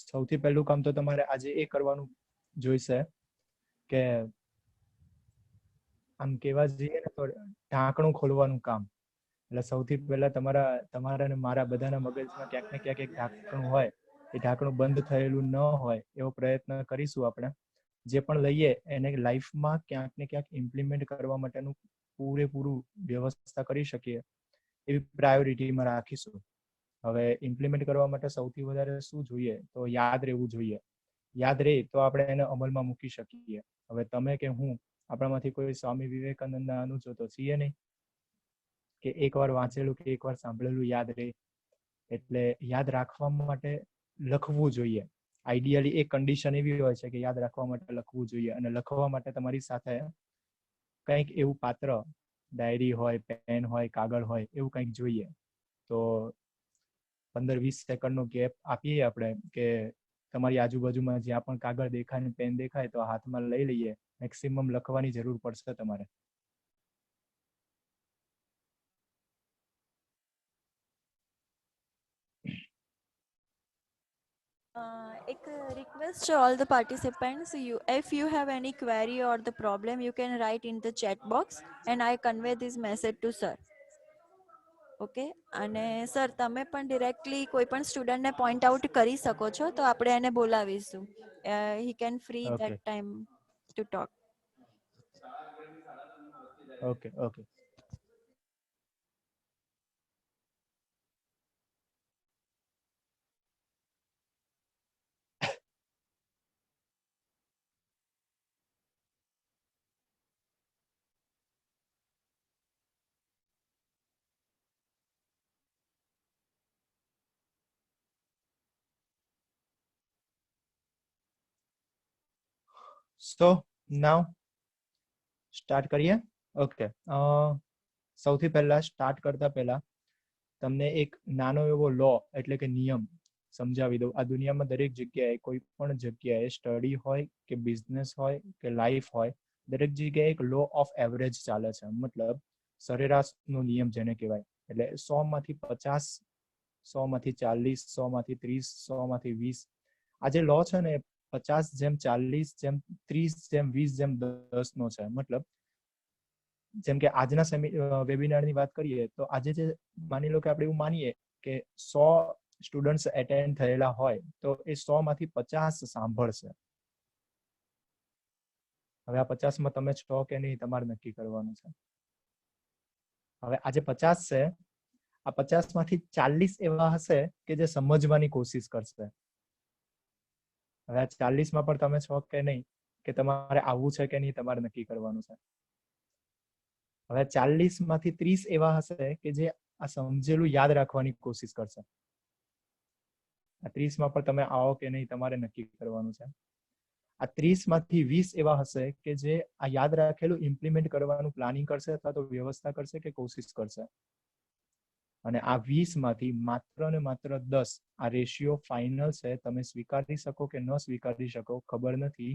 સૌથી પહેલું કામ તો તમારે આજે એ કરવાનું જોઈશે કે આમ કેવા જઈએ ને તો ઢાંકણું ખોલવાનું કામ. એટલે સૌથી પહેલા તમારા ને મારા બધાના મગજમાં ક્યાંક ને ક્યાંક એક ઢાંકણું હોય, એ ઢાંકણું બંધ થયેલું ન હોય એવો પ્રયત્ન કરીશું આપણે. જે પણ લઈએ એને લાઈફમાં ક્યાંક ને ક્યાંક ઇમ્પ્લિમેન્ટ કરવા માટેનું પૂરેપૂરું વ્યવસ્થા કરી શકીએ એવી પ્રાયોરિટીમાં રાખીશું. હવે ઇમ્પ્લિમેન્ટ કરવા માટે સૌથી વધારે શું જોઈએ? તો યાદ રહેવું જોઈએ. યાદ રહે તો આપણે એને અમલમાં મૂકી શકીએ. હવે તમે કે હું, આપણામાંથી કોઈ સ્વામી વિવેકાનંદના અનુચો તો છીએ નહીં કે એકવાર વાંચેલું કે એકવાર સાંભળેલું યાદ રહે. એટલે યાદ રાખવા માટે લખવું જોઈએ. આઈડિયલી એક કન્ડિશન એવી હોય છે કે યાદ રાખવા માટે લખવું જોઈએ, અને લખવા માટે તમારી સાથે કંઈક એવું પાત્ર, ડાયરી હોય, પેન હોય, કાગળ હોય, એવું કંઈક જોઈએ. તો 15-20 સેકન્ડનો ગેપ આપીએ આપણે કે તમારી આજુબાજુમાં જ્યાં પણ કાગળ દેખાય ને પેન દેખાય તો હાથમાં લઈ લઈએ. મેક્સિમમ લખવાની જરૂર પડશે તમારે. एक request to all the participants, if you have any query or the problem, you can write in the chat box and I convey this message to sir. Okay. અને સર તમે પણ ડિરેક્ટલી કોઈ પણ સ્ટુડન્ટને પોઈન્ટ આઉટ કરી શકો છો, તો આપણે એને બોલાવીશું. He can free okay that time to talk. Okay okay. So now start કરીએ. ઓકે. સૌથી પહેલા સ્ટાર્ટ કરતા પહેલા તમને એક નાનો એવો લો એટલે કે નિયમ સમજાવી દઉં. આ દુનિયામાં દરેક જગ્યાએ, કોઈ પણ જગ્યાએ, સ્ટડી હોય કે બિઝનેસ હોય કે લાઈફ હોય, દરેક જગ્યાએ એક લો ઓફ એવરેજ ચાલે છે. મતલબ સરેરાશનો નિયમ જેને કહેવાય. એટલે 100માંથી 50, 100માંથી 40, 100માંથી 30, 100માંથી 20. આ જે લો છે ને 50:40:30:20:10 નો છે. મતલબ જેમ કે આજના વેબિનારની વાત કરીએ તો આજે જે માની લો કે આપણે એવું માનીએ કે 100 સ્ટુડન્ટ્સ એટેન્ડ થયેલા હોય તો એ 100માંથી 50 સાંભળશે. હવે આ 50માં તમે છો કે નહીં તમારે નક્કી કરવાનું છે. હવે આ જે 50 છે, આ 50માંથી 40 એવા હશે કે જે સમજવાની કોશિશ કરશે. હવે આ 40માં પણ તમે છો કે નહીં, કે તમારે આવવું છે કે નહીં, તમારે નક્કી કરવાનું છે. હવે 40માંથી 30 એવા હશે કે જે આ સમજેલું યાદ રાખવાની કોશિશ કરશે. આ 30માં પણ તમે આવો કે નહીં, તમારે નક્કી કરવાનું છે. આ 30માંથી 20 એવા હશે કે જે આ યાદ રાખેલું ઇમ્પ્લિમેન્ટ કરવાનું પ્લાનિંગ કરશે અથવા તો વ્યવસ્થા કરશે કે કોશિશ કરશે. અને આ 20માંથી માત્ર ને માત્ર 10, આ રેશિયો ફાઇનલ છે. તમે સ્વીકારી શકો કે ન સ્વીકારી શકો ખબર નથી,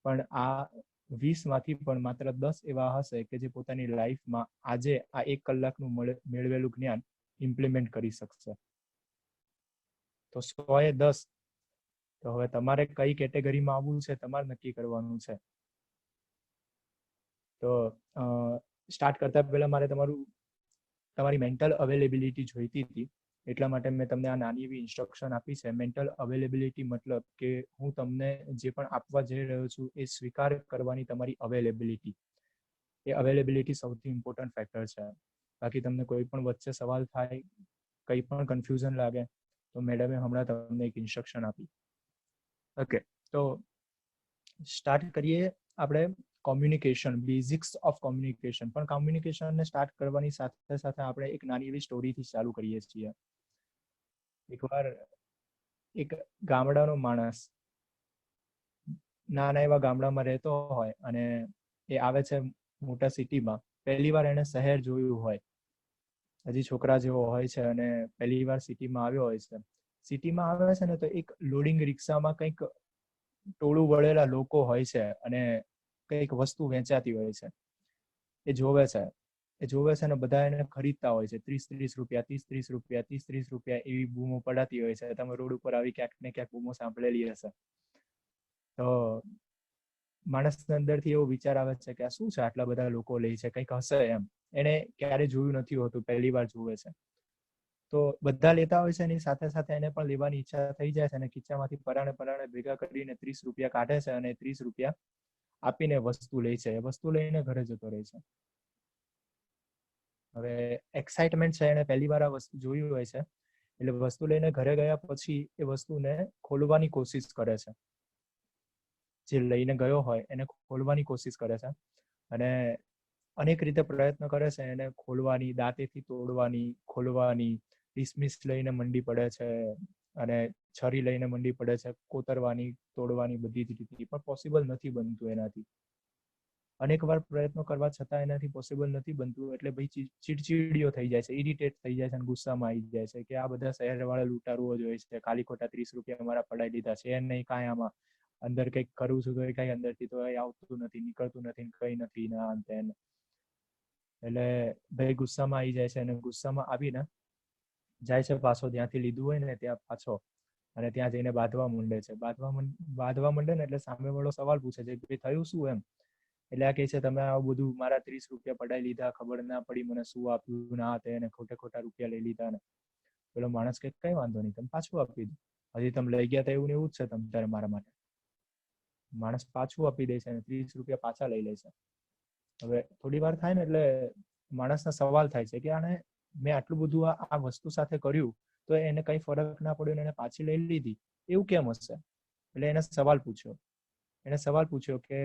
પણ આ 20માંથી પણ માત્ર 10 એવા હશે કે જે પોતાની લાઈફમાં આજે આ 1 કલાકનું મેળવેલું જ્ઞાન ઇમ્પ્લિમેન્ટ કરી શકશે. તો 100-10. તો હવે તમારે કઈ કેટેગરીમાં આવવું છે તમારે નક્કી કરવાનું છે. તો સ્ટાર્ટ કરતા પહેલા મારે તમારી મેન્ટલ અવેલેબિલિટી જોઈતી હતી. એટલા માટે મેં તમને આ નાની એવી ઇન્સ્ટ્રક્શન આપી છે. મેન્ટલ અવેલેબિલિટી મતલબ કે હું તમને જે પણ આપવા જઈ રહ્યો છું એ સ્વીકાર કરવાની તમારી અવેલેબિલિટી. એ અવેલેબિલિટી સૌથી ઇમ્પોર્ટન્ટ ફેક્ટર છે. બાકી તમને કોઈ પણ વચ્ચે સવાલ થાય, કંઈ પણ કન્ફ્યુઝન લાગે તો મેડમે હમણાં તમને એક ઇન્સ્ટ્રક્શન આપી. ઓકે, તો સ્ટાર્ટ કરીએ આપણે કોમ્યુનિકેશન, બેઝિક્સ ઓફ કોમ્યુનિકેશન. પણ કોમ્યુનિકેશનને સ્ટાર્ટ કરવાની સાથે સાથે આપણે એક નાની એવી સ્ટોરીથી ચાલુ કરીએ છીએ. એકવાર એક ગામડાનો માણસ નાના એવા ગામડામાં રહેતો હોય અને એ આવે છે મોટા સિટીમાં. પહેલી વાર એને શહેર જોયું હોય, હજી છોકરા જેવો હોય છે અને પહેલી વાર સિટીમાં આવ્યો હોય છે. સિટીમાં આવે છે ને તો એક લોડિંગ રિક્ષામાં કંઈક ટોળું વળેલા લોકો હોય છે અને કંઈક વસ્તુ વેચાતી હોય છે. એ જોવે છે એ જોવે છે ને બધા એને ખરીદતા હોય છે, 30 રૂપિયા, 30 રૂપિયા, 30 રૂપિયા એવી બૂમો પડાતી હોય છે. તમે રોડ ઉપર આવી ક્યાંક ને ક્યાંક બૂમો સાંભળેલી હશે. તો માણસની અંદરથી એવો વિચાર આવે છે કે આ શું છે, આટલા બધા લોકો લે છે, કંઈક હશે એમ. એને ક્યારે જોયું નથી હોતું, પહેલી વાર જોવે છે. તો બધા લેતા હોય છે, એની સાથે સાથે એને પણ લેવાની ઈચ્છા થઈ જાય છે, અને ખીચામાંથી પરાણે ભેગા કરીને 30 રૂપિયા કાઢે છે, અને 30 રૂપિયા આપીને વસ્તુ લે છે. એ વસ્તુ લઈને ઘરે જતો રહે છે. હવે એક્સાઇટમેન્ટ છે, એને પહેલી વાર આ વસ્તુ જોયું હોય છે, એટલે વસ્તુ લઈને ઘરે ગયા પછી એ વસ્તુને ખોલવાની કોશિશ કરે છે. જે લઈને ગયો હોય એને ખોલવાની કોશિશ કરે છે, અને અનેક રીતે પ્રયત્ન કરે છે એને ખોલવાની, દાંતેથી તોડવાની, ખોલવાની, ડિસમિસ લઈને મંડી પડે છે, અને છરી લઈને મંડી પડે છે, કોતરવાની, તોડવાની, બધી જ રીતે, પણ પોસિબલ નથી બનતું એનાથી. અનેક વાર પ્રયત્નો કરવા છતાં એનાથી પોસિબલ નથી બનતું, એટલે ભાઈ ચીડચીડિયો થઈ જાય છે, ઇરિટેટ થઈ જાય છે, અને ગુસ્સામાં આવી જાય છે કે આ બધા શહેરવાળા લૂંટારુઓ જ હોય છે, ખાલી ખોટા 30 રૂપિયા મારા પડાઈ લીધા છે, નહીં કાંઈ આમાં અંદર કંઈક કરું છું તો એ કઈ અંદરથી તો આવતું નથી, નીકળતું નથી, કઈ નથી ના અંતે. એટલે ભાઈ ગુસ્સામાં આવી જાય છે, અને ગુસ્સામાં આવીને જાય છે પાછો જ્યાંથી લીધું હોય ને ત્યાં પાછો, અને ત્યાં જઈને બાંધવા માંડે છે. બાંધવા માંડે ને એટલે સામેવાળો સવાલ પૂછે છે કે થયું શું એમ. એટલે આ કહે છે તમે આવું બધું મારા 30 રૂપિયા પડાઈ લીધા, ખબર ના પડી મને શું આપ્યું ના તે, એને ખોટા રૂપિયા લઈ લીધા. ને પેલો માણસ કે કઈ વાંધો નહીં, તમે પાછું આપી દો, હજી તમે લઈ ગયા હતા એવું ને એવું જ છે તમ તારે મારા માટે. માણસ પાછું આપી દે છે અને 30 રૂપિયા પાછા લઈ લે છે. હવે થોડી વાર થાય ને એટલે માણસના સવાલ થાય છે કે આને મેં આટલું બધું આ વસ્તુ સાથે કર્યું તો એને કઈ ફરક ના પડ્યો, એને પાછી લઈ લીધી, એવું કેમ હશે? એટલે એને સવાલ પૂછ્યો કે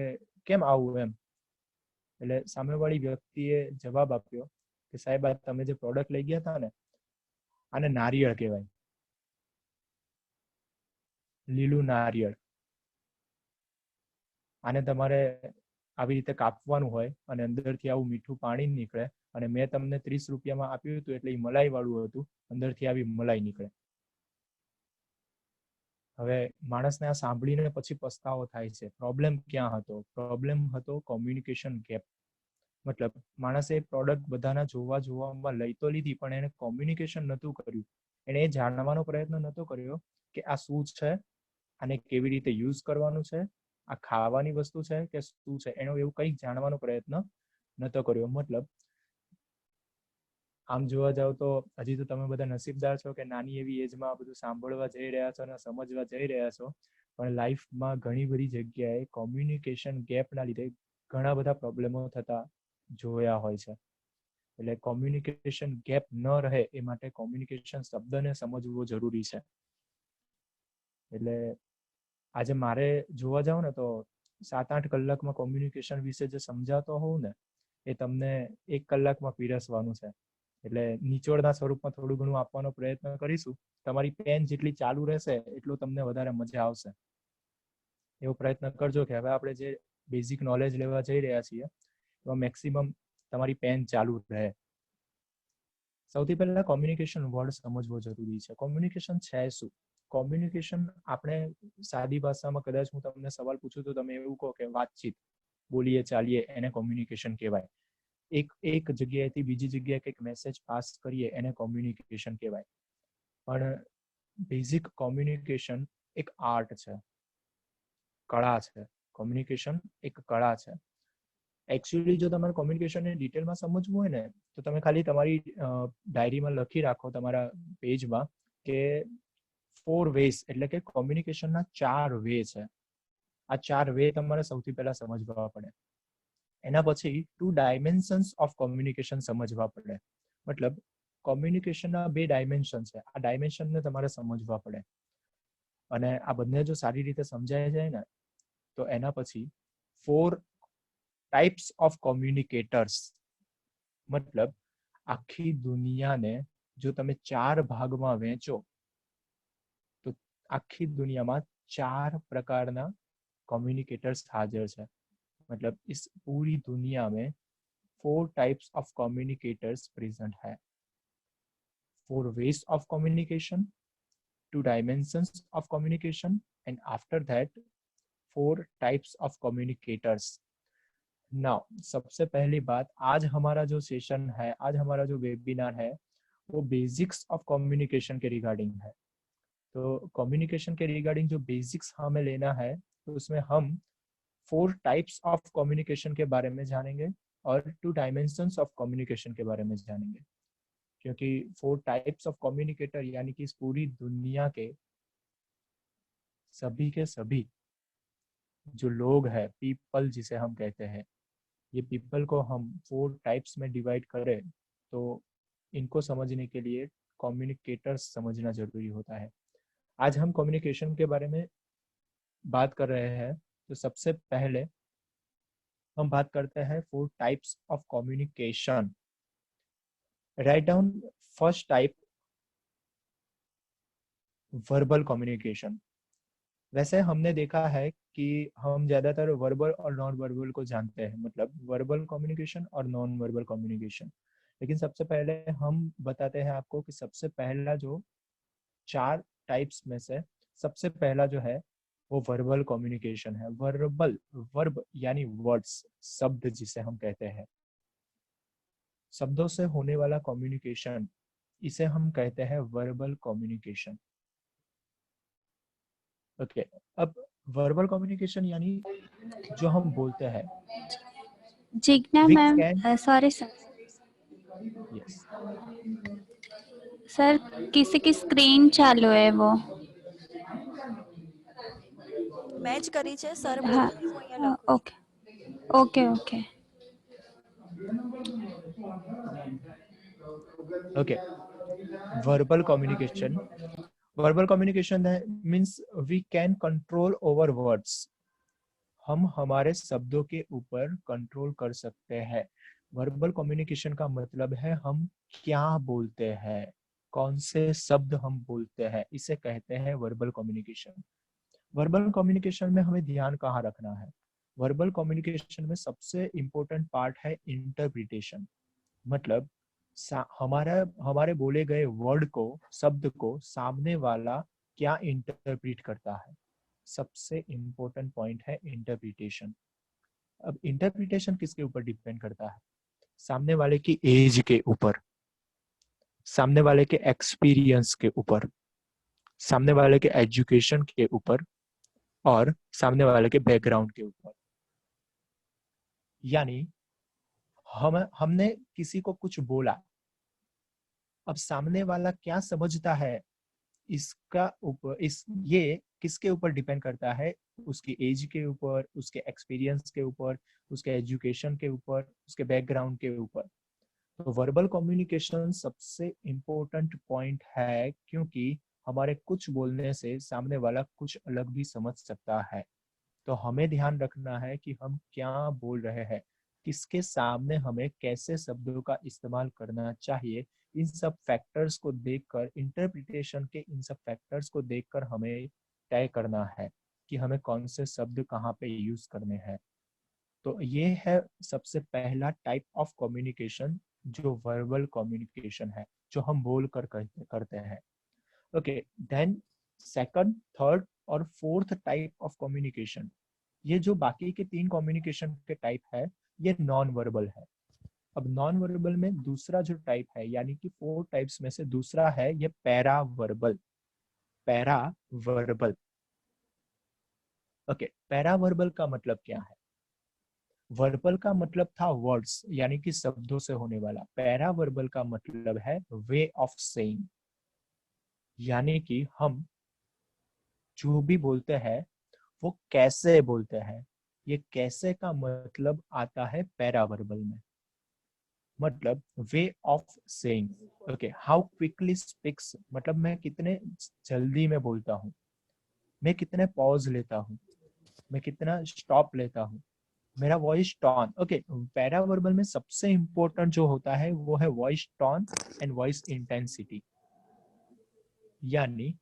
કેમ આવું એમ. એટલે સામેવાળી વ્યક્તિએ જવાબ આપ્યો કે સાહેબ તમે જે પ્રોડક્ટ લઈ ગયા હતા ને, આને નારિયેળ કહેવાય, લીલું નારિયેળ. આને તમારે આવી રીતે કાપવાનું હોય અને અંદરથી આવું મીઠું પાણી નીકળે, અને મેં તમને 30 રૂપિયામાં આપ્યું હતું એટલે એ મલાઈ વાળું હતું, અંદરથી આવી મલાઈ નીકળે. હવે માણસને આ સાંભળીને પછી પસ્તાવો થાય છે. પ્રોબ્લેમ ક્યાં હતો? પ્રોબ્લેમ હતો કોમ્યુનિકેશન ગેપ. મતલબ માણસે પ્રોડક્ટ બધાના જોવામાં લઈ તો લીધી, પણ એને કોમ્યુનિકેશન નહોતું કર્યું. એને એ જાણવાનો પ્રયત્ન નહોતો કર્યો કે આ શું છે, આને કેવી રીતે યુઝ કરવાનું છે, આ ખાવાની વસ્તુ છે કે શું છે, એનો એવું કંઈક જાણવાનો પ્રયત્ન નહોતો કર્યો. મતલબ આમ જોવા જાવ તો હજી તો તમે બધા નસીબદાર છો કે નાની એવી એજમાં બધું સાંભળવા જઈ રહ્યા છો અને સમજવા જઈ રહ્યા છો, પણ લાઈફમાં ઘણી બધી જગ્યાએ કોમ્યુનિકેશન ગેપના લીધે ઘણા બધા પ્રોબ્લેમો થતા જોયા હોય છે. એટલે કોમ્યુનિકેશન ગેપ ન રહે એ માટે કોમ્યુનિકેશન શબ્દને સમજવો જરૂરી છે. એટલે આજે મારે જોવા જાવ ને તો 7-8 કલાકમાં કોમ્યુનિકેશન વિશે જે સમજાતો હોઉં ને એ તમને 1 કલાકમાં પીરસવાનું છે. એટલે નિચોડના સ્વરૂપમાં થોડું ઘણું આપવાનો પ્રયત્ન કરીશું. તમારી પેન જેટલી ચાલુ રહેશે એટલું તમને વધારે મજા આવશે. એવો પ્રયત્ન કરજો કે હવે આપણે જે બેઝિક નોલેજ લેવા જઈ રહ્યા છીએ એમાં મેક્સિમમ તમારી પેન ચાલુ રહે. સૌથી પહેલા કોમ્યુનિકેશન વર્ડ સમજવો જરૂરી છે. કોમ્યુનિકેશન છે શું? કોમ્યુનિકેશન આપણે સાદી ભાષામાં કદાચ હું તમને સવાલ પૂછું તો તમે એવું કહો કે વાતચીત, બોલીએ ચાલીએ એને કોમ્યુનિકેશન કહેવાય. એક જગ્યાએથી બીજી જગ્યાએ કંઈક મેસેજ પાસ કરીએ એને કોમ્યુનિકેશન કહેવાય. પણ બેઝિક કોમ્યુનિકેશન એક આર્ટ છે, કળા છે. કોમ્યુનિકેશન એક કળા છે. એકચ્યુઅલી જો તમારે કોમ્યુનિકેશનને ડિટેલમાં સમજવું હોય ને તો તમે ખાલી તમારી ડાયરીમાં લખી રાખો, તમારા પેજમાં, કે 4 વેઝ, એટલે કે કોમ્યુનિકેશનના 4 વે છે. આ 4 વે તમારે સૌથી પહેલા સમજવા પડે. એના પછી 2 ડાયમેન્શન્સ ઓફ કોમ્યુનિકેશન સમજવા પડે. મતલબ કોમ્યુનિકેશનના 2 ડાયમેન્શન છે. આ ડાયમેન્શનને તમારે સમજવા પડે. અને આ બંને જો સારી રીતે સમજાય જાય ને તો એના પછી 4 ટાઈપ્સ ઓફ કોમ્યુનિકેટર્સ, મતલબ આખી દુનિયાને જો તમે 4 ભાગમાં વહેંચો તો આખી દુનિયામાં 4 પ્રકારના कम्युनिकेटर्स हाजिर है. मतलब इस पूरी दुनिया में 4 टाइप्स ऑफ कम्युनिकेटर्स प्रेजेंट है. 4 ways of communication, 2 dimensions of communication, and after that 4 types of communicators. Now सबसे पहली बात, आज हमारा जो सेशन है, आज हमारा जो वेबिनार है, वो बेसिक्स ऑफ कम्युनिकेशन के रिगार्डिंग है। तो कम्युनिकेशन के रिगार्डिंग जो बेसिक्स हमें लेना है, तो उसमें हम 4 टाइप्स ऑफ कम्युनिकेशन के बारे में जानेंगे और 2 डायमेंशंस ऑफ कम्युनिकेशन के बारे में जानेंगे। क्योंकि 4 टाइप्स ऑफ कम्युनिकेटर यानी कि इस पूरी दुनिया के सभी के सभी जो लोग हैं, पीपल जिसे हम कहते हैं, ये पीपल को हम 4 टाइप्स में डिवाइड करें तो इनको समझने के लिए कम्युनिकेटर्स समझना जरूरी होता है। आज हम कम्युनिकेशन के बारे में बात कर रहे हैं, तो सबसे पहले हम बात करते हैं 4 types of communication. Write down first type, verbal communication. वैसे हमने देखा है कि हम ज्यादातर वर्बल और नॉन वर्बल को जानते हैं, मतलब वर्बल कम्युनिकेशन और नॉन वर्बल कम्युनिकेशन। लेकिन सबसे पहले हम बताते हैं आपको कि सबसे पहला जो 4 टाइप्स में से सबसे पहला जो है वो वर्बल कम्युनिकेशन है। वर्बल, वर्ब यानी वर्ड्स, शब्द जिसे हम कहते हैं, शब्दों से होने वाला कम्युनिकेशन, इसे हम कहते हैं वर्बल कम्युनिकेशन। ओके, अब वर्बल कम्युनिकेशन यानी जो हम बोलते हैं, Jigna we ma'am, can, sorry sir, yes, sir किसी की स्क्रीन चालू है वो। મેં જ કરી છે સર हाँ, બોલશે હું અહીંયા લખું છું. Okay okay okay. Okay, verbal communication, verbal communication है means we can control over words. हम हमारे शब्दों के ऊपर कंट्रोल कर सकते हैं। वर्बल कम्युनिकेशन का मतलब है हम क्या बोलते हैं, कौन से शब्द हम बोलते हैं, इसे कहते हैं वर्बल कम्युनिकेशन। वर्बल कम्युनिकेशन में हमें ध्यान कहाँ रखना है? वर्बल कम्युनिकेशन में सबसे इम्पोर्टेंट पार्ट है इंटरप्रिटेशन। मतलब हमारा हमारे बोले गए वर्ड को, शब्द को सामने वाला क्या इंटरप्रिट करता है, सबसे इम्पोर्टेंट पॉइंट है इंटरप्रिटेशन। अब इंटरप्रिटेशन किसके ऊपर डिपेंड करता है? सामने वाले की एज के ऊपर, सामने वाले के एक्सपीरियंस के ऊपर, सामने वाले के एजुकेशन के ऊपर और सामने वाले के बैकग्राउंड के ऊपर। यानी हमने किसी को कुछ बोला, अब सामने वाला क्या समझता है, इसका ऊपर ये किसके ऊपर डिपेंड करता है? उसकी एज के ऊपर, उसके एक्सपीरियंस के ऊपर, उसके एजुकेशन के ऊपर, उसके बैकग्राउंड के ऊपर। तो वर्बल कम्युनिकेशन सबसे इम्पोर्टेंट पॉइंट है, क्योंकि हमारे कुछ बोलने से सामने वाला कुछ अलग भी समझ सकता है। तो हमें ध्यान रखना है कि हम क्या बोल रहे हैं, किसके सामने हमें कैसे शब्दों का इस्तेमाल करना चाहिए। इन सब फैक्टर्स को देखकर, इंटरप्रिटेशन के इन सब फैक्टर्स को देखकर हमें तय करना है कि हमें कौन से शब्द कहाँ पे यूज करने हैं। तो ये है सबसे पहला टाइप ऑफ कम्युनिकेशन, जो वर्बल कम्युनिकेशन है, जो हम बोल कर करते हैं। ओके, देन सेकंड, थर्ड और फोर्थ टाइप ऑफ कम्युनिकेशन, ये जो बाकी के 3 कम्युनिकेशन के टाइप है, ये नॉन वर्बल है। अब नॉन वर्बल में दूसरा जो टाइप है, यानी कि 4 टाइप्स में से दूसरा है ये para verbal. Para verbal, okay, para verbal का मतलब क्या है? वर्बल का मतलब था वर्ड्स, यानी कि शब्दों से होने वाला। पैरा वर्बल का मतलब है वे ऑफ सेइंग, यानी कि हम जो भी बोलते हैं वो कैसे बोलते हैं। ये कैसे का मतलब आता है पैरा वर्बल में, मतलब way of saying. Okay, how quickly speaks, मतलब मैं कितने जल्दी में बोलता हूँ, मैं कितने पॉज लेता हूँ, मैं कितना स्टॉप लेता हूँ, मेरा voice tone. Okay, para verbal में सबसे इंपॉर्टेंट जो होता है वो है voice tone and voice intensity, यानी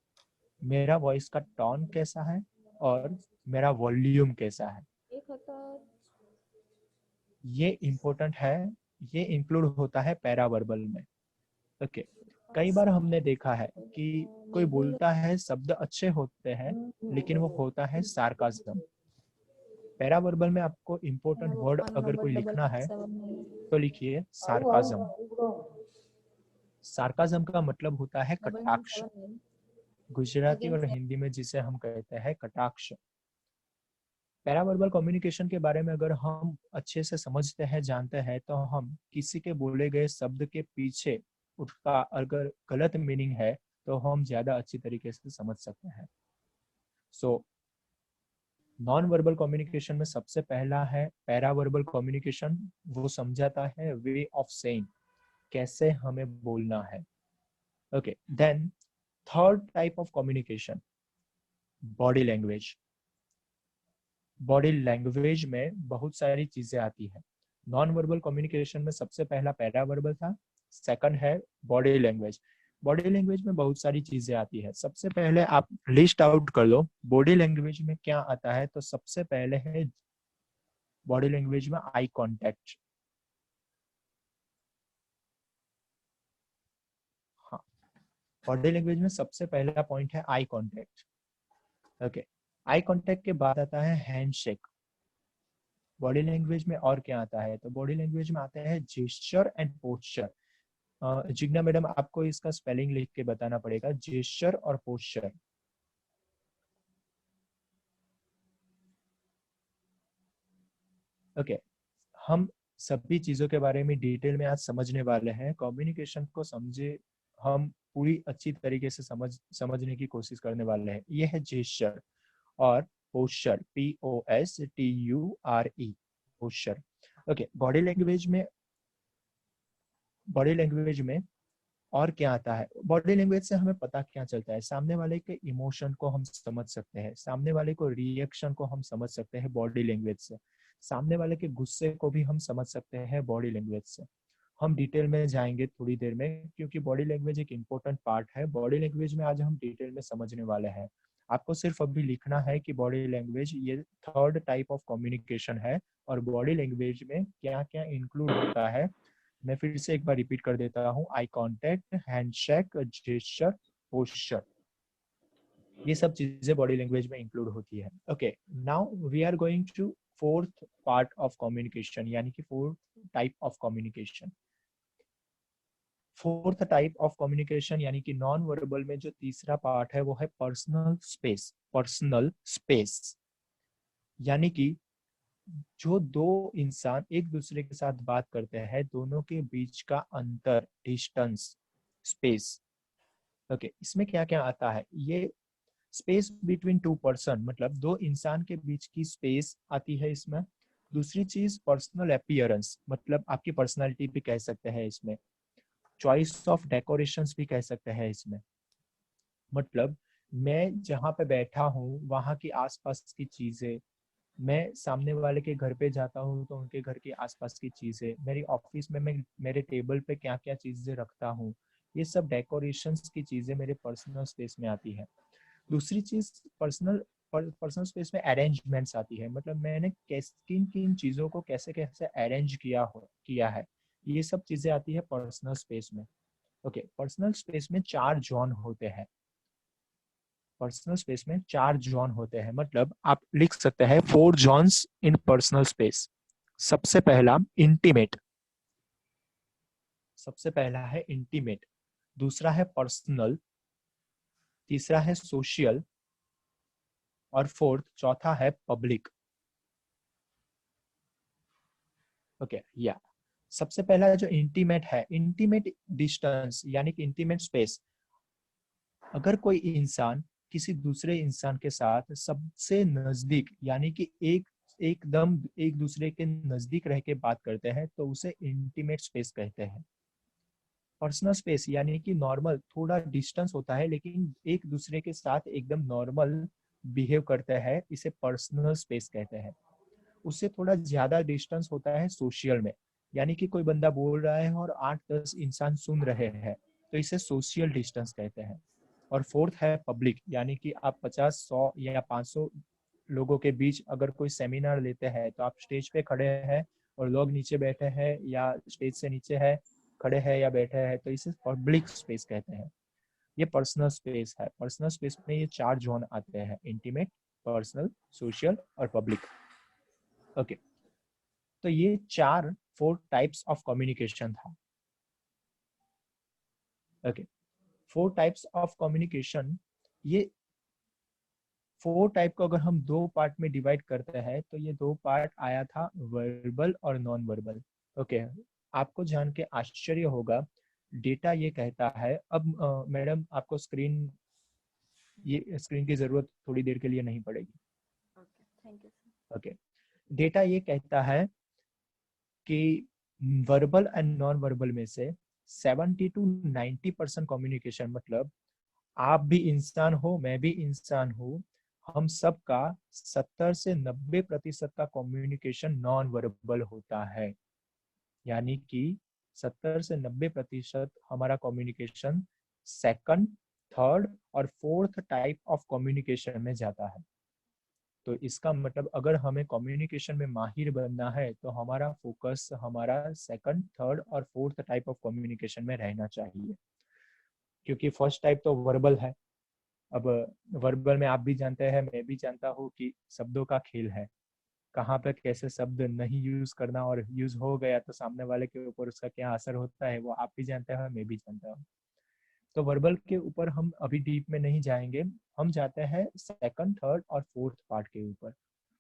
मेरा वॉइस का टोन कैसा है और मेरा वॉल्यूम कैसा है, ये इम्पोर्टेंट है। ये इंक्लूड होता है पैरा वर्बल में। ओके, कई बार हमने देखा है कि कोई बोलता है, शब्द अच्छे होते हैं, लेकिन वो होता है सार्काज्म। पैरावर्बल में आपको इम्पोर्टेंट वर्ड अगर कोई लिखना है तो लिखिए सार्काज्म। सार्काज्म का मतलब होता है कटाक्ष, गुजराती और हिंदी में जिसे हम कहते हैं कटाक्ष। पैरावर्बल कम्युनिकेशन के बारे में अगर हम अच्छे से समझते हैं, जानते हैं, तो हम किसी के बोले गए शब्द के पीछे उसका अगर गलत मीनिंग है तो हम ज्यादा अच्छी तरीके से समझ सकते हैं। सो नॉन वर्बल कम्युनिकेशन में सबसे पहला है पैरावर्बल कम्युनिकेशन। वो समझाता है वे ऑफ सेइंग, कैसे हमें बोलना है। Okay, then third type of communication, body language. Body language में बहुत सारी चीजें आती है। नॉन वर्बल कम्युनिकेशन में सबसे पहला पैरावर्बल था, सेकंड है बॉडी लैंग्वेज। बॉडी लैंग्वेज में बहुत सारी चीजें आती है। सबसे पहले आप लिस्ट आउट कर लो बॉडी लैंग्वेज में क्या आता है। तो सबसे पहले है बॉडी लैंग्वेज में आई कांटेक्ट। हाँ, बॉडी लैंग्वेज में सबसे पहला पॉइंट है आई कांटेक्ट। ओके, आई कांटेक्ट के बाद आता है हैंडशेक। बॉडी लैंग्वेज में और क्या आता है? तो बॉडी लैंग्वेज में आता है gesture and posture. Jigna madam, आपको इसका स्पेलिंग लिख के बताना पड़ेगा, जेस्चर और पोस्चर। ओके, हम सभी चीजों के बारे में डिटेल में आज समझने वाले हैं। कम्युनिकेशन को समझे हम पूरी अच्छी तरीके से समझने की कोशिश करने वाले हैं। ये है जेस्चर और posture, POSTURE, posture. Okay, body language में और क्या आता है? बॉडी लैंग्वेज से हमें पता क्या चलता है? सामने वाले के इमोशन को हम समझ सकते हैं, सामने वाले को रिएक्शन को हम समझ सकते हैं बॉडी लैंग्वेज से, सामने वाले के गुस्से को भी हम समझ सकते हैं बॉडी लैंग्वेज से। हम डिटेल में जाएंगे थोड़ी देर में, क्योंकि बॉडी लैंग्वेज एक इम्पोर्टेंट पार्ट है। बॉडी लैंग्वेज में आज हम डिटेल में समझने वाले हैं। आपको सिर्फ अभी लिखना है कि बॉडी लैंग्वेज ये थर्ड टाइप ऑफ कम्युनिकेशन है और बॉडी लैंग्वेज में क्या क्या इंक्लूड होता है। मैं फिर से एक बार रिपीट कर देता हूँ, eye contact, handshake, gesture, posture, ये सब चीजें बॉडी लैंग्वेज में इंक्लूड होती है। Okay, now we are going to fourth part of communication, यानी कि fourth type of communication. Fourth type of communication यानी कि नॉन वर्बल में जो तीसरा पार्ट है वो है पर्सनल स्पेस। पर्सनल स्पेस यानी कि जो दो इंसान एक दूसरे के साथ बात करते हैं, दोनों के बीच का अंतर, डिस्टेंस, स्पेस। ओके, इसमें क्या क्या आता है? ये स्पेस बिटवीन टू पर्सन, मतलब दो इंसान के बीच की स्पेस आती है इसमें। दूसरी चीज पर्सनल अपीयरेंस, मतलब आपकी पर्सनालिटी भी कह सकते हैं इसमें। चॉइस ऑफ डेकोरेशंस भी कह सकते हैं इसमें, मतलब मैं जहाँ पे बैठा हूँ वहाँ की आसपास की चीजें, मैं सामने वाले के घर पे जाता हूँ तो उनके घर के आसपास की चीजें, मेरी ऑफिस में मैं मेरे टेबल पे क्या क्या चीजें रखता हूँ, ये सब डेकोरेशंस की चीजें मेरे पर्सनल स्पेस में आती है। दूसरी चीज पर्सनल स्पेस में अरेंजमेंट्स आती है, मतलब मैंने किन किन चीजों को कैसे कैसे अरेंज किया है, ये सब चीजें आती है पर्सनल स्पेस में। ओके, पर्सनल स्पेस में 4 जोन होते हैं। पर्सनल स्पेस में 4 जोन होते हैं, मतलब आप लिख सकते हैं 4 जोन्स इन पर्सनल स्पेस। सबसे पहला इंटीमेट, सबसे पहला है इंटीमेट, दूसरा है पर्सनल, तीसरा है सोशल और फोर्थ, चौथा है पब्लिक। ओके, या सबसे पहला जो इंटीमेट है, इंटीमेट डिस्टेंस यानी कि इंटीमेट स्पेस। अगर कोई इंसान किसी दूसरे इंसान के साथ सबसे नजदीक यानी कि एकदम एक दूसरे के नजदीक रह के बात करते हैं तो उसे इंटीमेट स्पेस कहते हैं। पर्सनल स्पेस यानी कि नॉर्मल, थोड़ा डिस्टेंस होता है लेकिन एक दूसरे के साथ एकदम नॉर्मल बिहेव करते हैं, इसे पर्सनल स्पेस कहते हैं। उससे थोड़ा ज्यादा डिस्टेंस होता है सोशल में, यानी कि कोई बंदा बोल रहा है और 8-10 इंसान सुन रहे हैं, तो इसे सोशल डिस्टेंस कहते हैं। और फोर्थ है पब्लिक, यानी कि आप 50, 100 या 500 लोगों के बीच अगर कोई सेमिनार लेते हैं तो आप स्टेज पे खड़े हैं और लोग नीचे बैठे हैं या स्टेज से नीचे है, खड़े हैं या बैठे हैं, तो इसे पब्लिक स्पेस कहते हैं। ये पर्सनल स्पेस है। पर्सनल स्पेस में ये 4 जोन आते हैं, इंटीमेट, पर्सनल, सोशल और पब्लिक। ओके, तो ये 4 टाइप्स ऑफ कम्युनिकेशन था। ओके, 4 टाइप्स ऑफ कम्युनिकेशन, ये 4 टाइप को अगर हम 2 पार्ट में डिवाइड करते हैं तो ये 2 पार्ट आया था, वर्बल और नॉन वर्बल। ओके, आपको जान के आश्चर्य होगा, डेटा ये कहता है, अब मैडम आपको ये स्क्रीन की जरूरत थोड़ी देर के लिए नहीं पड़ेगी। Okay, thank you, sir. Okay, data ये कहता है कि वर्बल एंड नॉन वर्बल में से 70 to 90% कम्युनिकेशन, मतलब आप भी इंसान हो, मैं भी इंसान हूँ, हम सब का 70 से 90% का कम्युनिकेशन नॉन वर्बल होता है। यानी कि 70 से 90% हमारा कम्युनिकेशन सेकंड, थर्ड और फोर्थ टाइप ऑफ कम्युनिकेशन में जाता है। तो इसका मतलब अगर हमें कम्युनिकेशन में माहिर बनना है तो हमारा फोकस हमारा सेकंड, थर्ड और फोर्थ टाइप ऑफ कम्युनिकेशन में रहना चाहिए, क्योंकि फर्स्ट टाइप तो वर्बल है। अब वर्बल में आप भी जानते हैं, मैं भी जानता हूँ कि शब्दों का खेल है, कहाँ पे कैसे शब्द नहीं यूज करना, और यूज हो गया तो सामने वाले के ऊपर उसका क्या असर होता है वो आप भी जानते हैं, मैं भी जानता हूँ। तो वर्बल के ऊपर हम अभी डीप में नहीं जाएंगे, हम जाते हैं सेकंड, थर्ड और फोर्थ पार्ट के ऊपर,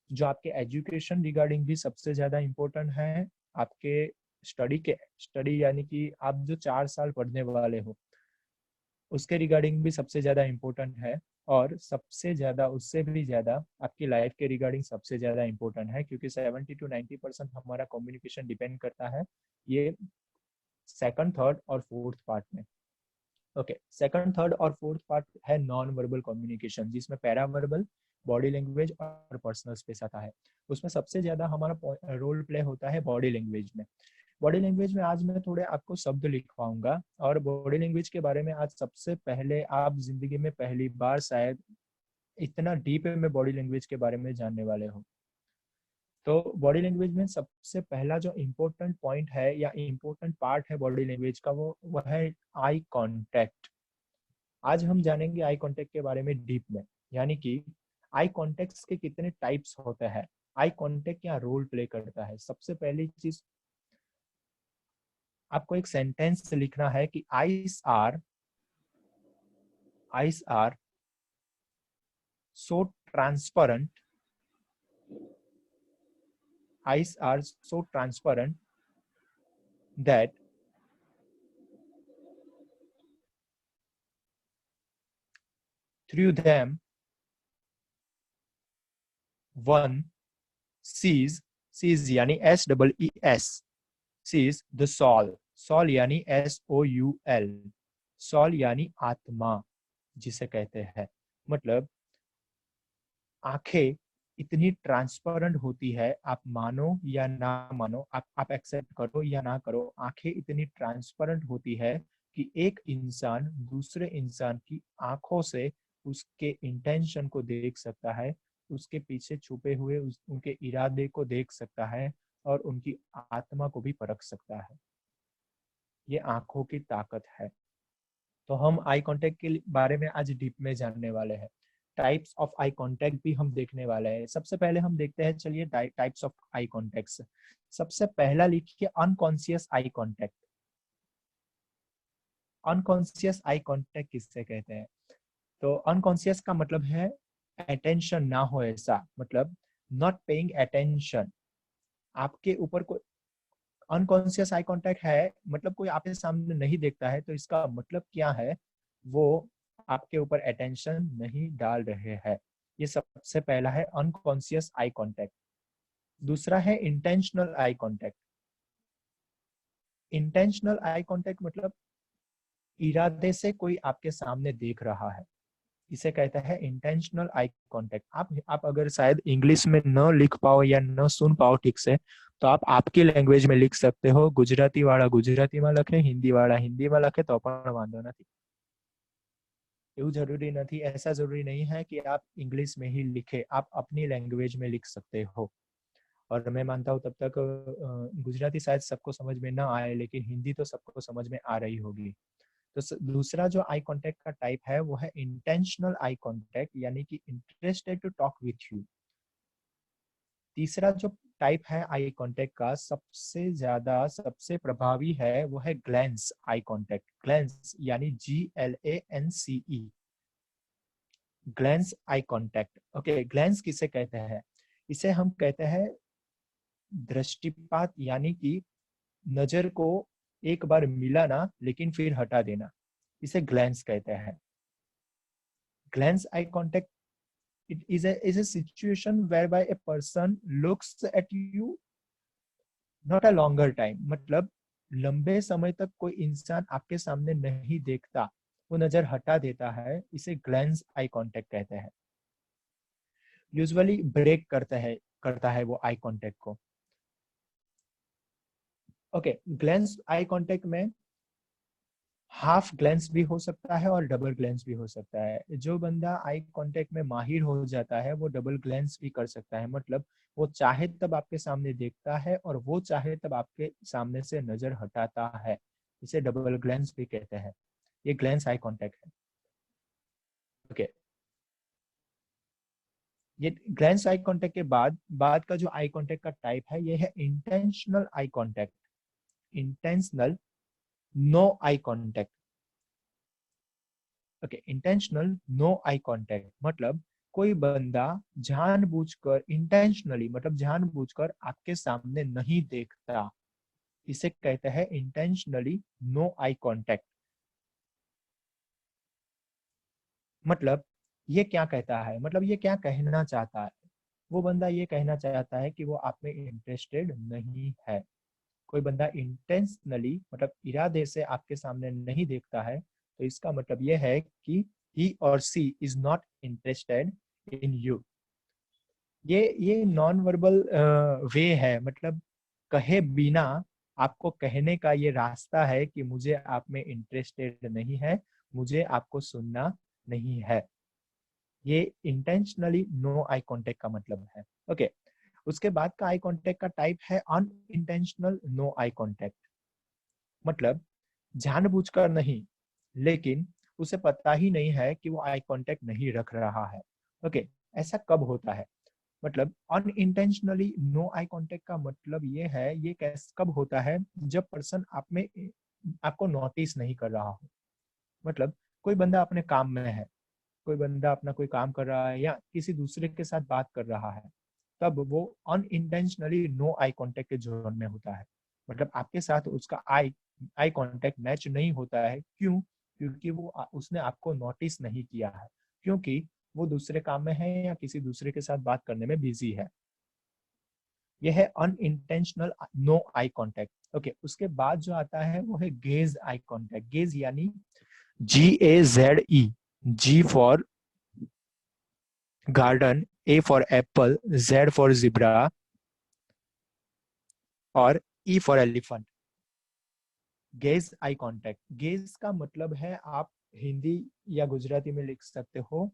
जो आपके एजुकेशन रिगार्डिंग भी सबसे ज्यादा इम्पोर्टेंट है। आपके स्टडी यानी कि आप जो 4 साल पढ़ने वाले हो उसके रिगार्डिंग भी सबसे ज्यादा इम्पोर्टेंट है, और सबसे ज्यादा, उससे भी ज्यादा आपकी लाइफ के रिगार्डिंग सबसे ज्यादा इम्पोर्टेंट है, क्योंकि 70 to 90% हमारा कम्युनिकेशन डिपेंड करता है ये सेकंड, थर्ड और फोर्थ पार्ट में। ओके, सेकंड, थर्ड और फोर्थ पार्ट है नॉन वर्बल कम्युनिकेशन, जिसमें पैरा वर्बल, बॉडी लैंग्वेज और पर्सनल स्पेस आता है। उसमें सबसे ज्यादा हमारा रोल प्ले होता है बॉडी लैंग्वेज में। बॉडी लैंग्वेज में आज मैं थोड़े आपको शब्द लिखवाऊंगा, और बॉडी लैंग्वेज के बारे में आज सबसे पहले आप जिंदगी में पहली बार शायद इतना डीप में बॉडी लैंग्वेज के बारे में जानने वाले हो। तो बॉडी लैंग्वेज में सबसे पहला जो इम्पोर्टेंट पॉइंट है या इम्पोर्टेंट पार्ट है बॉडी लैंग्वेज का, वो है आई कांटेक्ट। आज हम जानेंगे आई कांटेक्ट के बारे में डीप में, यानी कि आई कांटेक्ट के कितने टाइप्स होते हैं, आई कांटेक्ट क्या रोल प्ले करता है। सबसे पहली चीज, आपको एक सेंटेंस लिखना है कि eyes are so transparent, eyes are so transparent that through them one sees यानी SEES, sees the soul यानी SOUL, soul यानी आत्मा जिसे कहते हैं। मतलब आंखें इतनी ट्रांसपेरेंट होती है, आप मानो या ना मानो, आप एक्सेप्ट करो या ना करो, आंखें इतनी ट्रांसपेरेंट होती है कि एक इंसान दूसरे इंसान की आंखों से उसके इंटेंशन को देख सकता है, उसके पीछे छुपे हुए उनके इरादे को देख सकता है, और उनकी आत्मा को भी परख सकता है। ये आंखों की ताकत है। तो हम आई कांटेक्ट के बारे में आज डीप में जानने वाले हैं। टाइप्स ऑफ आई कांटेक्ट भी हम देखने वाले हैं। सबसे पहले हम देखते हैं, चलिए, टाइप्स ऑफ आई कांटेक्ट्स। सबसे पहला लिखिए unconscious eye contact. Unconscious eye contact किससे कहते हैं? तो अनकॉन्शियस का मतलब है अटेंशन ना हो, ऐसा मतलब नॉट पेइंग अटेंशन। आपके ऊपर कोई अनकॉन्शियस आई कांटेक्ट है, मतलब कोई आपके सामने नहीं देखता है, तो इसका मतलब क्या है, वो आपके ऊपर अटेंशन नहीं डाल रहे हैं। ये सबसे पहला है अनकॉन्शियस आई कांटेक्ट। दूसरा है intentional eye contact. Intentional eye contact मतलब इरादे से कोई आपके सामने देख रहा है, इसे कहता है इंटेंशनल आई कांटेक्ट। आप अगर शायद इंग्लिश में न लिख पाओ या न सुन पाओ ठीक से, तो आप आपकी लैंग्वेज में लिख सकते हो। गुजराती वाला गुजराती में लखे, हिंदी वाला हिंदी में लखे तो પણ વાંધો નથી। એવું જરૂરી નથી, ऐसा जरूरी नहीं है कि आप इंग्लिश में ही लिखे, आप अपनी लैंग्वेज में लिख सकते हो। और मैं मानता हूँ तब तक गुजराती शायद सबको समझ में ना आए, लेकिन हिंदी तो सबको समझ में आ रही होगी। तो दूसरा जो आई कांटेक्ट का टाइप है वो है इंटेंशनल आई कांटेक्ट, यानी कि interested to talk with you. तीसरा जो टाइप है आई कांटेक्ट का, सबसे ज्यादा सबसे प्रभावी है वो है ग्लैंस आई कांटेक्ट। ग्लैंस यानी GLANCE, glance eye contact. Okay, glance किसे कहते हैं? इसे हम कहते हैं दृष्टिपात, यानी कि नजर को एक बार मिलाना लेकिन फिर हटा देना, इसे ग्लैंस कहते हैं। Glance eye contact it is a situation whereby a person looks at you not a longer time, मतलब लंबे समय तक कोई इंसान आपके सामने नहीं देखता, वो नजर हटा देता है, इसे ग्लैंस आई कांटेक्ट कहते हैं। यूजुअली ब्रेक करता है वो आई कांटेक्ट को। ओके, ग्लैंस आई कांटेक्ट में हाफ ग्लैंस भी हो सकता है और डबल ग्लैंस भी हो सकता है। जो बंदा आई कांटेक्ट में माहिर हो जाता है वो डबल ग्लैंस भी कर सकता है, मतलब वो चाहे तब आपके सामने देखता है और वो चाहे तब आपके सामने से नजर हटाता है, इसे डबल ग्लैंस भी कहते हैं। ये ग्लैंस आई कांटेक्ट है। ओके, ये ग्लैंस आई कांटेक्ट के बाद का जो आई कांटेक्ट का टाइप है ये है intentional eye contact. Intentional no eye contact. Okay, intentional no eye contact मतलब कोई बंदा जानबूझकर, इंटेंशनली मतलब जानबूझकर आपके सामने नहीं देखता, इसे कहते हैं इंटेंशनली नो आई कांटेक्ट। मतलब ये क्या कहता है, मतलब ये क्या कहना चाहता है? वो बंदा ये कहना चाहता है कि वो आप में इंटरेस्टेड नहीं है। कोई बंदा इंटेंशनली मतलब इरादे से आपके सामने नहीं देखता है, तो इसका मतलब यह है कि he or she is not interested in you। ये नॉन वर्बल वे है, मतलब कहे बिना आपको कहने का ये रास्ता है कि मुझे आप में इंटरेस्टेड नहीं है, मुझे आपको सुनना नहीं है। ये इंटेंशनली नो आई कांटेक्ट का मतलब है। ओके, उसके बाद का आई कांटेक्ट का टाइप है अनइंटेंशनल नो आई कांटेक्ट। मतलब जानबूझकर नहीं, लेकिन उसे पता ही नहीं है कि वो आई कांटेक्ट नहीं रख रहा है। ओके, ऐसा कब होता है? मतलब अनइंटेंशनली नो आई कांटेक्ट का मतलब ये है, ये कब होता है? जब पर्सन आप में आपको नोटिस नहीं कर रहा हो। मतलब कोई बंदा अपने काम में है, कोई बंदा अपना कोई काम कर रहा है या किसी दूसरे के साथ बात कर रहा है, तब वो अनइंटेंशनली नो आई कांटेक्ट के जोन में होता है। मतलब आपके साथ उसका आई कांटेक्ट मैच नहीं होता है। क्यों? क्योंकि वो उसने आपको नोटिस नहीं किया है, क्योंकि वो दूसरे काम में है या किसी दूसरे के साथ बात करने में बिजी है। यह है unintentional no eye contact. Okay, उसके बाद जो आता है वो है गेज आई कांटेक्ट। गेज यानी GAZE, G for garden, A for apple, Z for zebra और E for elephant. Gaze eye contact. Gaze का मतलब है, आप हिंदी या गुजराती में लिख सकते हो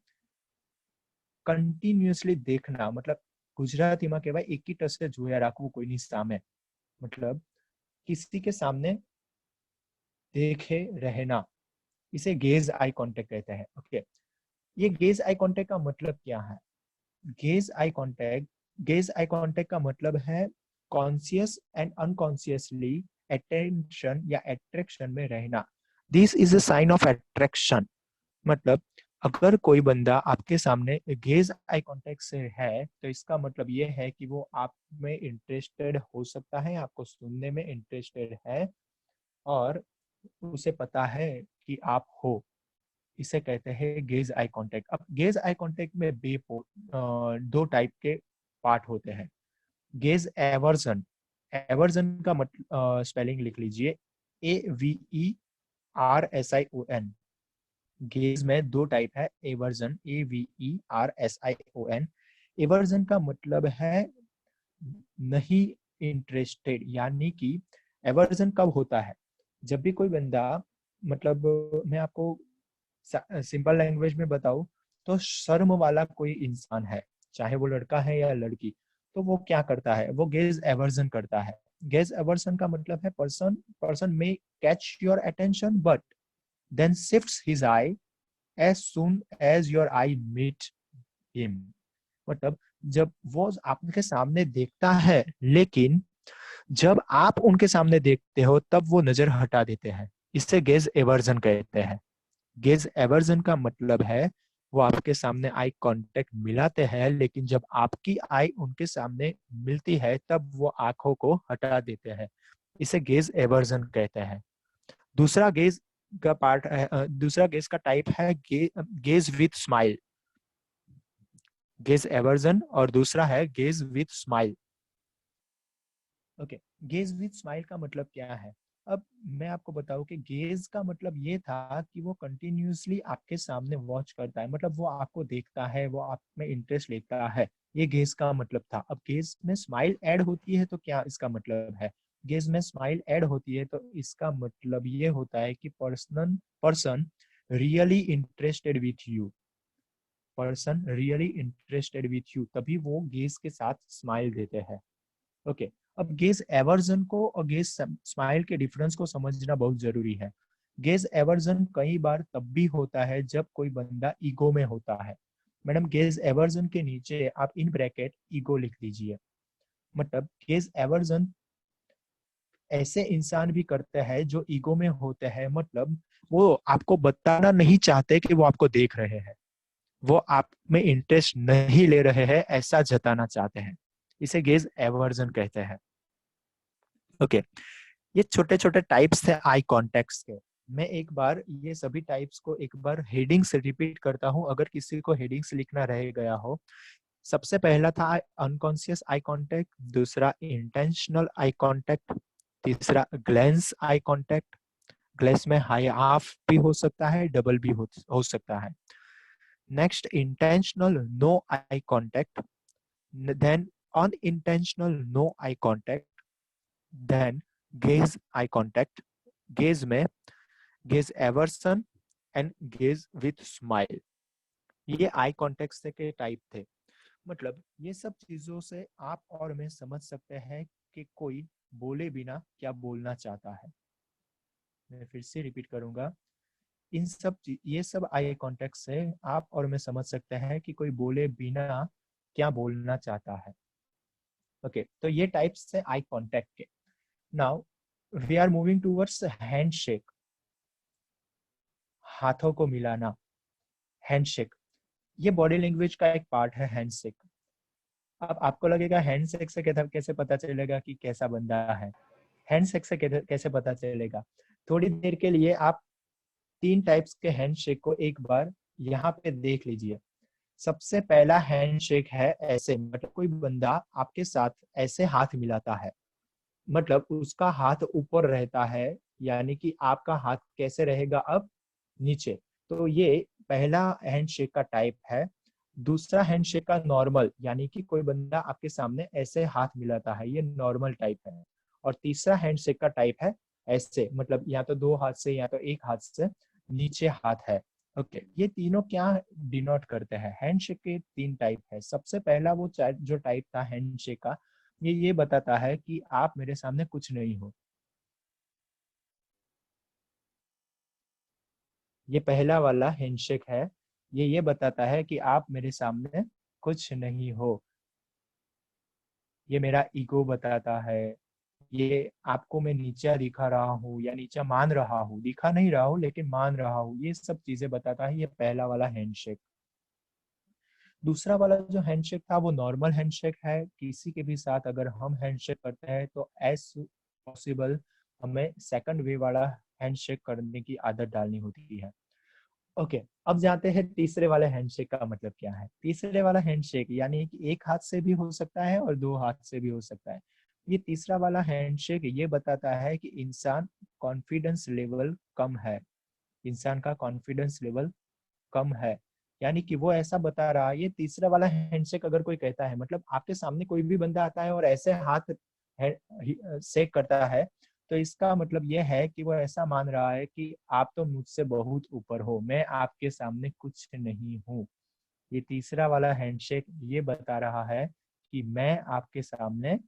કન્ટિન્યુઅસલી देखना, मतलब ગુજરાતીમાં કહેવાય એકી ટસે જોયા રાખવું કોઈની સામે, मतलब किसी के सामने देखे रहना, इसे गेज आई कांटेक्ट कहते हैं। ओके, ये गेज आई कांटेक्ट का मतलब क्या है? Gaze eye contact, gaze eye contact का मतलब है कॉन्शियस एंड अनकॉन्शियसली अटेंशन या अट्रैक्शन में रहना। This is a sign of attraction. मतलब अगर कोई बंदा आपके सामने गेज आई कांटेक्ट से है, तो इसका मतलब ये है कि वो आप में इंटरेस्टेड हो सकता है, आपको सुनने में इंटरेस्टेड है और उसे पता है कि आप हो। इसे कहते हैं गेज आई कांटेक्ट। अब गेज आई कांटेक्ट में दो टाइप के पार्ट होते हैं। गेज एवर्जन, एवर्जन का मतलब स्पेलिंग लिख लीजिए, AVERSION। गेज में दो टाइप है, एवर्जन, AVERSION। एवर्जन का मतलब है नहीं इंटरेस्टेड, यानी कि एवर्जन कब होता है? जब भी कोई बंदा, मतलब मैं आपको सिंपल लैंग्वेज में बताऊं तो शर्म वाला कोई इंसान है, चाहे वो लड़का है या लड़की, तो वो क्या करता है? वो गेज एवर्जन करता है। गेज एवर्जन का मतलब है person may catch your attention but then shifts his eye as soon as your eye meet him। मतलब जब वो आपके सामने देखता है, लेकिन जब आप उनके सामने देखते हो तब वो नजर हटा देते हैं। इसे गेज एवर्जन कहते हैं। गेज एवर्जन का मतलब है वो आपके सामने आई कांटेक्ट मिलाते हैं, लेकिन जब आपकी आई उनके सामने मिलती है तब वो आंखों को हटा देते हैं। इसे गेज एवर्जन कहते हैं। दूसरा गेज का पार्ट है, दूसरा गेज का टाइप है gauge with smile. Gauge aversion और दूसरा है gauge with smile. Okay, gauge with smile का मतलब क्या है? अब मैं आपको बताऊं कि गेज का मतलब ये था कि वो कंटिन्यूअसली आपके सामने वॉच करता है, मतलब वो आपको देखता है, वो आप में इंटरेस्ट लेता है। ये गेज का मतलब था। अब गेज में स्माइल ऐड होती है तो क्या इसका मतलब है? गेज में स्माइल ऐड होती है तो इसका मतलब ये होता है कि person really interested with you. Person really interested with you, तभी वो गेज के साथ स्माइल देते हैं। ओके, अब गेज एवर्जन को और गेज स्माइल के डिफरेंस को समझना बहुत जरूरी है। गेज एवर्जन कई बार तब भी होता है जब कोई बंदा ईगो में होता है। मैडम, गेज एवर्जन के नीचे आप इन ब्रैकेट ईगो लिख दीजिए। मतलब गेज एवर्जन ऐसे इंसान भी करते हैं जो ईगो में होते हैं, मतलब वो आपको बताना नहीं चाहते कि वो आपको देख रहे हैं, वो आप में इंटरेस्ट नहीं ले रहे हैं, ऐसा जताना चाहते हैं। इसे गेज एवर्जन कहते हैं। ओके, ये छोटे छोटे टाइप्स थे आई कॉन्टेक्ट्स के। मैं एक बार ये सभी टाइप्स को एक बार हेडिंग से रिपीट करता हूँ, अगर किसी को हेडिंग से लिखना रह गया हो। सबसे पहला था अनकॉन्शियस आई कांटेक्ट, दूसरा इंटेंशनल आई कांटेक्ट, तीसरा ग्लेंस आई कांटेक्ट। ग्लेंस में हाई हाफ भी हो सकता है, डबल भी हो सकता है। Next intentional no eye contact, then unintentional no eye contact, then gaze eye contact. Gaze में gaze aversion and gaze with smile. ये आई कांटेक्ट के टाइप थे। मतलब ये सब चीजों से आप और मैं समझ सकते हैं कि कोई बोले बिना क्या बोलना चाहता है। मैं फिर से रिपीट करूंगा, ये सब आई कांटेक्ट से आप और मैं समझ सकते हैं कि कोई बोले बिना क्या बोलना चाहता है। ओके, तो ये टाइप्स है आई कांटेक्ट के। Now we are moving towards handshake. हाथों को मिलाना, हैंडशेक। ये बॉडी लैंग्वेज का एक पार्ट है, हैंडशेक। अब आपको लगेगा हैंडशेक से कैसे पता चलेगा कि कैसा बंदा है? हैंडशेक से कैसे पता चलेगा? थोड़ी देर के लिए आप 3 टाइप्स के हैंडशेक को एक बार यहाँ पे देख लीजिए। सबसे पहला हैंडशेक है ऐसे, मतलब कोई बंदा आपके साथ ऐसे हाथ मिलाता है, मतलब उसका हाथ ऊपर रहता है, यानी कि आपका हाथ कैसे रहेगा अब? नीचे। तो ये पहला हैंडशेक का टाइप है। दूसरा हैंडशेक का नॉर्मल, यानी कि कोई बंदा आपके सामने ऐसे हाथ मिलाता है, ये नॉर्मल टाइप है। और तीसरा हैंडशेक का टाइप है ऐसे, मतलब या तो 2 हाथ से या तो 1 हाथ से नीचे हाथ है। ओके, ये तीनों क्या डिनोट करते हैं? हैंडशेक के 3 टाइप है। सबसे पहला वो जो टाइप था हैंडशेक का, ये बताता है कि आप मेरे सामने कुछ नहीं हो। ये पहला वाला हैंडशेक है, ये बताता है कि आप मेरे सामने कुछ नहीं हो। ये मेरा ईगो बताता है, ये आपको मैं नीचा दिखा रहा हूँ या नीचा मान रहा हूँ, दिखा नहीं रहा हूँ लेकिन मान रहा हूँ, ये सब चीजें बताता है ये पहला वाला हैंडशेक। दूसरा वाला जो हैंडशेक था वो नॉर्मल हैंडशेक है। किसी के भी साथ अगर हम हैंडशेक करते हैं तो एज पॉसिबल हमें सेकंड वे वाला हैंडशेक करने की आदत डालनी होती है। ओके, अब जाते हैं तीसरे वाले हैंडशेक का मतलब क्या है। तीसरे वाला हैंडशेक यानी कि 1 हाथ से भी हो सकता है और 2 हाथ से भी हो सकता है। ये तीसरा वाला हैंडशेक ये बताता है कि इंसान कॉन्फिडेंस लेवल कम है, इंसान का कॉन्फिडेंस लेवल कम है, यानी कि वो ऐसा बता रहा है। ये तीसरा वाला हैंडशेक अगर कोई कहता है, मतलब आपके सामने कोई भी बंदा आता है और ऐसे हाथ शेक करता है, तो इसका मतलब ये है कि वो ऐसा मान रहा है कि आप तो मुझसे बहुत ऊपर हो, मैं आपके सामने कुछ नहीं हूँ। ये तीसरा वाला हैंडशेक ये बता रहा है कि मैं आपके सामने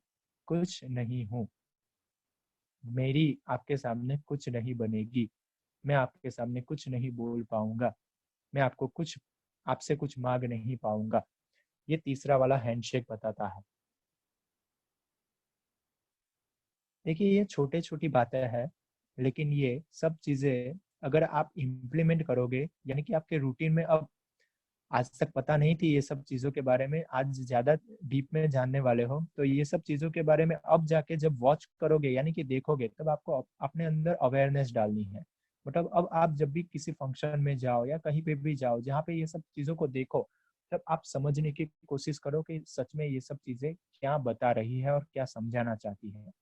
कुछ नहीं हूँ, मेरी आपके सामने कुछ नहीं बनेगी, मैं आपके सामने कुछ नहीं बोल पाऊंगा, मैं आपको कुछ आपसे कुछ मांग नहीं पाऊंगा। ये तीसरा वाला हैंडशेक बताता है। देखिए ये छोटे छोटी बातें हैं, लेकिन ये सब चीजें अगर आप इम्प्लीमेंट करोगे, यानी कि आपके रूटीन में, अब आज तक पता नहीं थी ये सब चीजों के बारे में, आज ज्यादा डीप में जानने वाले हो, तो ये सब चीजों के बारे में अब जाके जब वॉच करोगे यानी कि देखोगे, तब आपको अपने अंदर अवेयरनेस डालनी है। मतलब अब आप जब भी किसी फंक्शन में जाओ या कहीं पे भी जाओ जहाँ पे ये सब चीजों को देखो, तब आप समझने की कोशिश करो कि सच में ये सब चीजें क्या बता रही है और क्या समझाना चाहती है।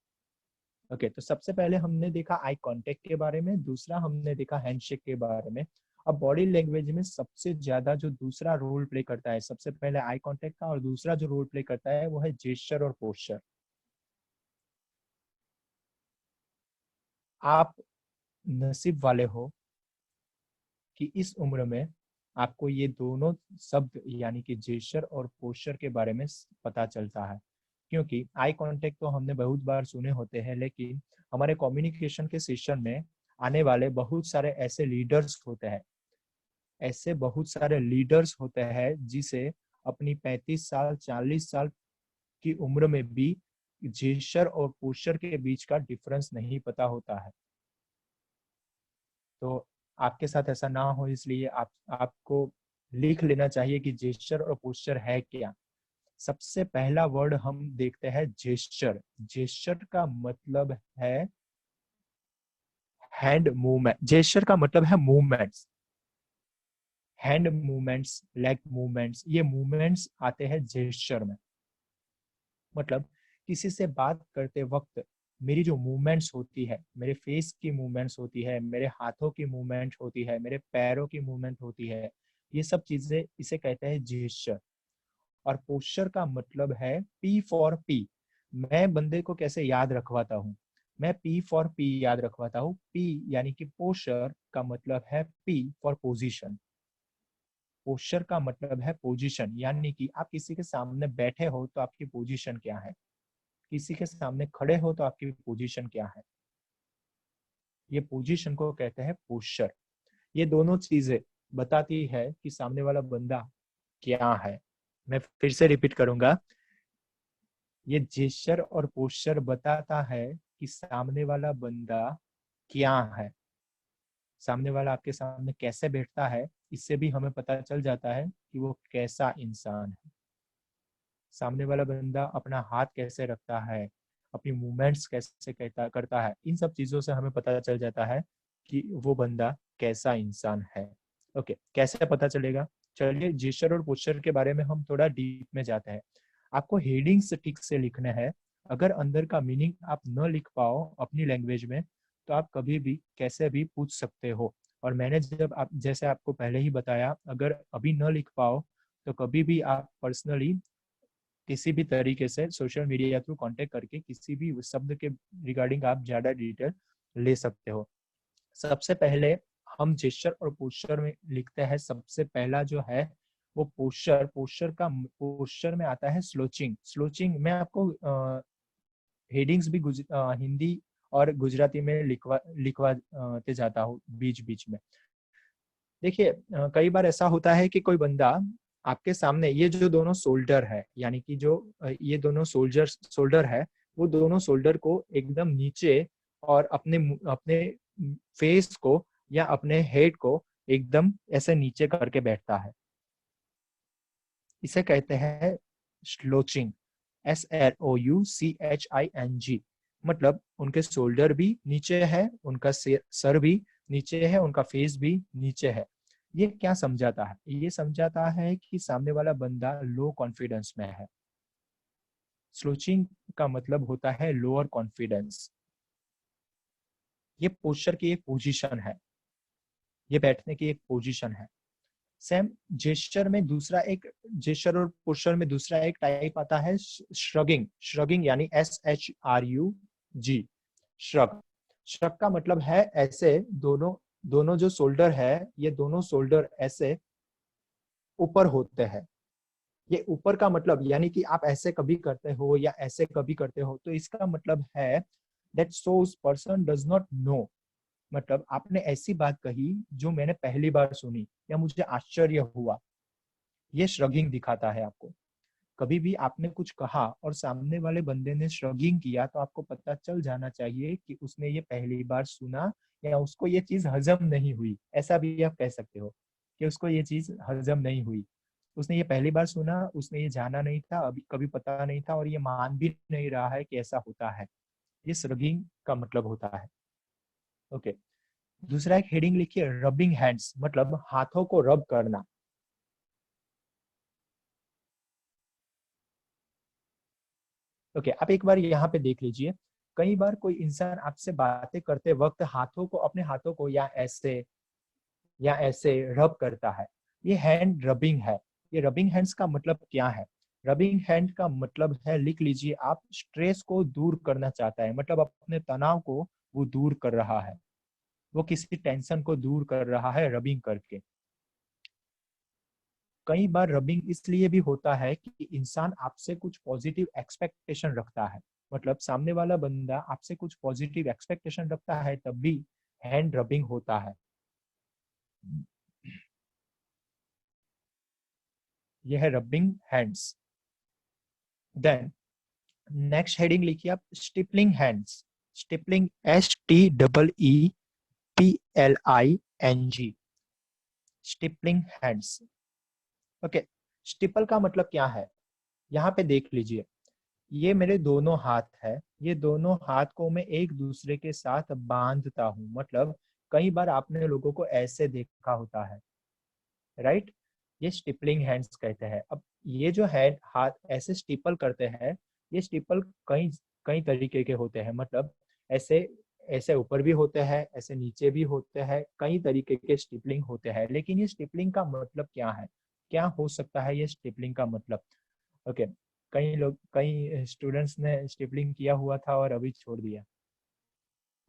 ओके, तो सबसे पहले हमने देखा आई कांटेक्ट के बारे में, दूसरा हमने देखा हैंडशेक के बारे में। अब बॉडी लैंग्वेज में सबसे ज्यादा जो दूसरा रोल प्ले करता है, सबसे पहले आई कांटेक्ट का, और दूसरा जो रोल प्ले करता है वो है जेस्चर और पोस्चर। आप नसीब वाले हो कि इस उम्र में आपको ये दोनों शब्द यानी कि जेस्चर और पोस्चर के बारे में पता चलता है। क्योंकि आई कांटेक्ट तो हमने बहुत बार सुने होते हैं, लेकिन हमारे कम्युनिकेशन के सेशन में आने वाले बहुत सारे ऐसे लीडर्स होते हैं, ऐसे बहुत सारे लीडर्स होते हैं जिसे अपनी 35 साल 40 साल की उम्र में भी जेस्चर और पोस्चर के बीच का डिफरेंस नहीं पता होता है। तो आपके साथ ऐसा ना हो, इसलिए आपको लिख लेना चाहिए कि जेस्चर और पोस्चर है क्या। सबसे पहला वर्ड हम देखते हैं जेस्चर। जेस्चर का मतलब है हैंड मूवमेंट। जेस्चर का मतलब है movements, hand movements, leg movements, ये मूवमेंट्स आते हैं जेस्चर में। मतलब किसी से बात करते वक्त मेरी जो मूवमेंट्स होती है, मेरे फेस की मूवमेंट्स होती है, मेरे हाथों की मूवमेंट होती है, मेरे पैरों की मूवमेंट होती है, ये सब चीजें इसे कहते हैं जेस्चर। और पोस्चर का मतलब है पी फॉर पी। मैं बंदे को कैसे याद रखवाता हूँ, मैं पी फॉर पी याद रखवाता हूँ। पी यानी कि पोस्चर का मतलब है पी फॉर पोजीशन। पोस्चर का मतलब है पोजीशन, यानी कि आप किसी के सामने बैठे हो तो आपकी पोजीशन क्या है, किसी के सामने खड़े हो तो आपकी पोजीशन क्या है, ये पोजीशन को कहते हैं पोस्चर। ये दोनों चीजें बताती है कि सामने वाला बंदा क्या है। मैं फिर से रिपीट करूंगा, ये जेस्चर और पोस्चर बताता है कि सामने वाला बंदा क्या है, सामने वाला आपके सामने कैसे बैठता है, इससे भी हमें पता चल जाता है कि वो कैसा इंसान है। सामने वाला बंदा अपना हाथ कैसे रखता है, अपनी मूवमेंट्स कैसे करता है, इन सब चीजों से हमें पता चल जाता है कि वो बंदा कैसा इंसान है। ओके, कैसे पता चलेगा? चलिए जेस्चर और पोस्चर के बारे में हम थोड़ा डीप में जाते हैं। आपको हेडिंग्स ठीक से लिखने हैं। अगर अंदर का मीनिंग आप न लिख पाओ अपनी लैंग्वेज में, तो आप कभी भी कैसे भी पूछ सकते हो। और मैंने जब आप जैसे आपको पहले ही बताया, अगर अभी न लिख पाओ तो कभी भी आप पर्सनली किसी भी तरीके से सोशल मीडिया थ्रू कांटेक्ट करके किसी भी शब्द के रिगार्डिंग आप ज्यादा डिटेल ले सकते हो। सबसे पहले हम जेस्चर और पोस्चर में लिखते हैं। सबसे पहला जो है वो पोस्चर। पोस्चर में आता है स्लोचिंग। स्लोचिंग मैं आपको हेडिंग्स भी हिंदी और गुजराती में लिखवाते जाता हूँ बीच बीच में। देखिए कई बार ऐसा होता है कि कोई बंदा आपके सामने, ये जो दोनों शोल्डर है, यानी कि जो ये दोनों शोल्डर है, वो दोनों शोल्डर को एकदम नीचे और अपने अपने फेस को या अपने हेड को एकदम ऐसे नीचे करके बैठता है। इसे कहते हैं स्लोचिंग। SLOUCHING। मतलब उनके शोल्डर भी नीचे है, उनका सर भी नीचे है, उनका फेस भी नीचे है। ये क्या समझाता है? ये समझाता है कि सामने वाला बंदा लो कॉन्फिडेंस में है। स्लोचिंग का मतलब होता है लोअर कॉन्फिडेंस। ये पोस्चर की एक पोजीशन है, ये बैठने की एक पोजीशन है। सेम जेस्चर और पोस्चर में दूसरा एक टाइप आता है श्रगिंग। श्रगिंग यानी SHRUG। श्रग। श्रग का मतलब है ऐसे दोनों जो शोल्डर है, ये दोनों शोल्डर ऐसे ऊपर होते हैं। ये ऊपर का मतलब यानी कि आप ऐसे कभी करते हो या ऐसे कभी करते हो, तो इसका मतलब है that shows person does not know। मतलब आपने ऐसी बात कही जो मैंने पहली बार सुनी या मुझे आश्चर्य हुआ, ये श्रगिंग दिखाता है आपको। कभी भी आपने कुछ कहा और सामने वाले बंदे ने श्रगिंग किया तो आपको पता चल जाना चाहिए कि उसने ये पहली बार सुना या उसको ये चीज हजम नहीं हुई। ऐसा भी आप कह सकते हो कि उसको ये चीज हजम नहीं हुई, उसने ये पहली बार सुना, उसने ये जाना नहीं था, अभी कभी पता नहीं था और ये मान भी नहीं रहा है कि ऐसा होता है। ये श्रगिंग का मतलब होता है। ओके, दूसरा एक हेडिंग लिखिए, रबिंग हैंड्स, मतलब हाथों को रब करना। ओके, आप एक बार यहाँ पे देख लीजिए, कई बार कोई इंसान आपसे बातें करते वक्त हाथों को, अपने हाथों को या ऐसे रब करता है। ये हैंड रबिंग है। ये रबिंग हैंड्स का मतलब क्या है? रबिंग हैंड का मतलब है, लिख लीजिए आप, स्ट्रेस को दूर करना चाहता है, मतलब अपने तनाव को वो दूर कर रहा है, वो किसी टेंशन को दूर कर रहा है रबिंग करके। कई बार रबिंग इसलिए भी होता है कि इंसान आपसे कुछ पॉजिटिव एक्सपेक्टेशन रखता है, मतलब सामने वाला बंदा आपसे कुछ पॉजिटिव एक्सपेक्टेशन रखता है, तब भी हैंड रबिंग होता है। यह है rubbing hands. Then next heading लिखिए आप, steepling hands. Steepling, STEEPLING, steepling hands. Okay, steeple का मतलब क्या है? यहाँ पे देख लीजिए, ये मेरे दोनों हाथ है, ये दोनों हाथ को मैं एक दूसरे के साथ बांधता हूँ, मतलब कई बार आपने लोगों को ऐसे देखा होता है, राइट? ये स्टिपलिंग हैंड्स कहते हैं। अब ये जो है हाथ ऐसे स्टिपल करते हैं, ये स्टिपल कई कई तरीके के होते हैं, मतलब ऐसे ऐसे ऊपर भी होते हैं, ऐसे नीचे भी होते हैं, कई तरीके के स्टिपलिंग होते हैं। लेकिन ये स्टिपलिंग का मतलब क्या है, क्या हो सकता है ये स्टिपलिंग का मतलब? ओके, कई स्टूडेंट्स ने स्टिपलिंग किया हुआ था और अभी छोड़ दिया,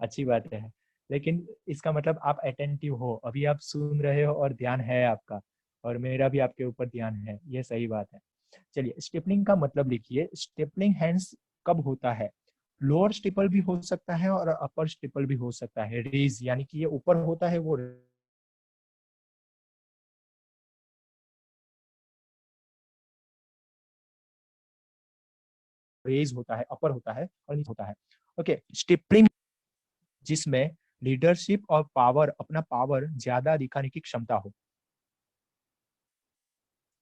अच्छी बात है। लेकिन इसका मतलब आप अटेंटिव हो, अभी आप सुन रहे हो और ध्यान है आपका, और मेरा भी आपके ऊपर ध्यान है, ये सही बात है। चलिए, स्टिपलिंग का मतलब लिखिए। स्टिपलिंग हैंड्स कब होता है? लोअर स्टिपल भी हो सकता है और अपर स्टिपल भी हो सकता है। रेज यानी कि ये ऊपर होता है, वो रेज होता है, अपर होता है और नीचे होता है। ओके, स्टिपलिंग जिसमें लीडरशिप और पावर, अपना पावर ज्यादा दिखाने की क्षमता हो।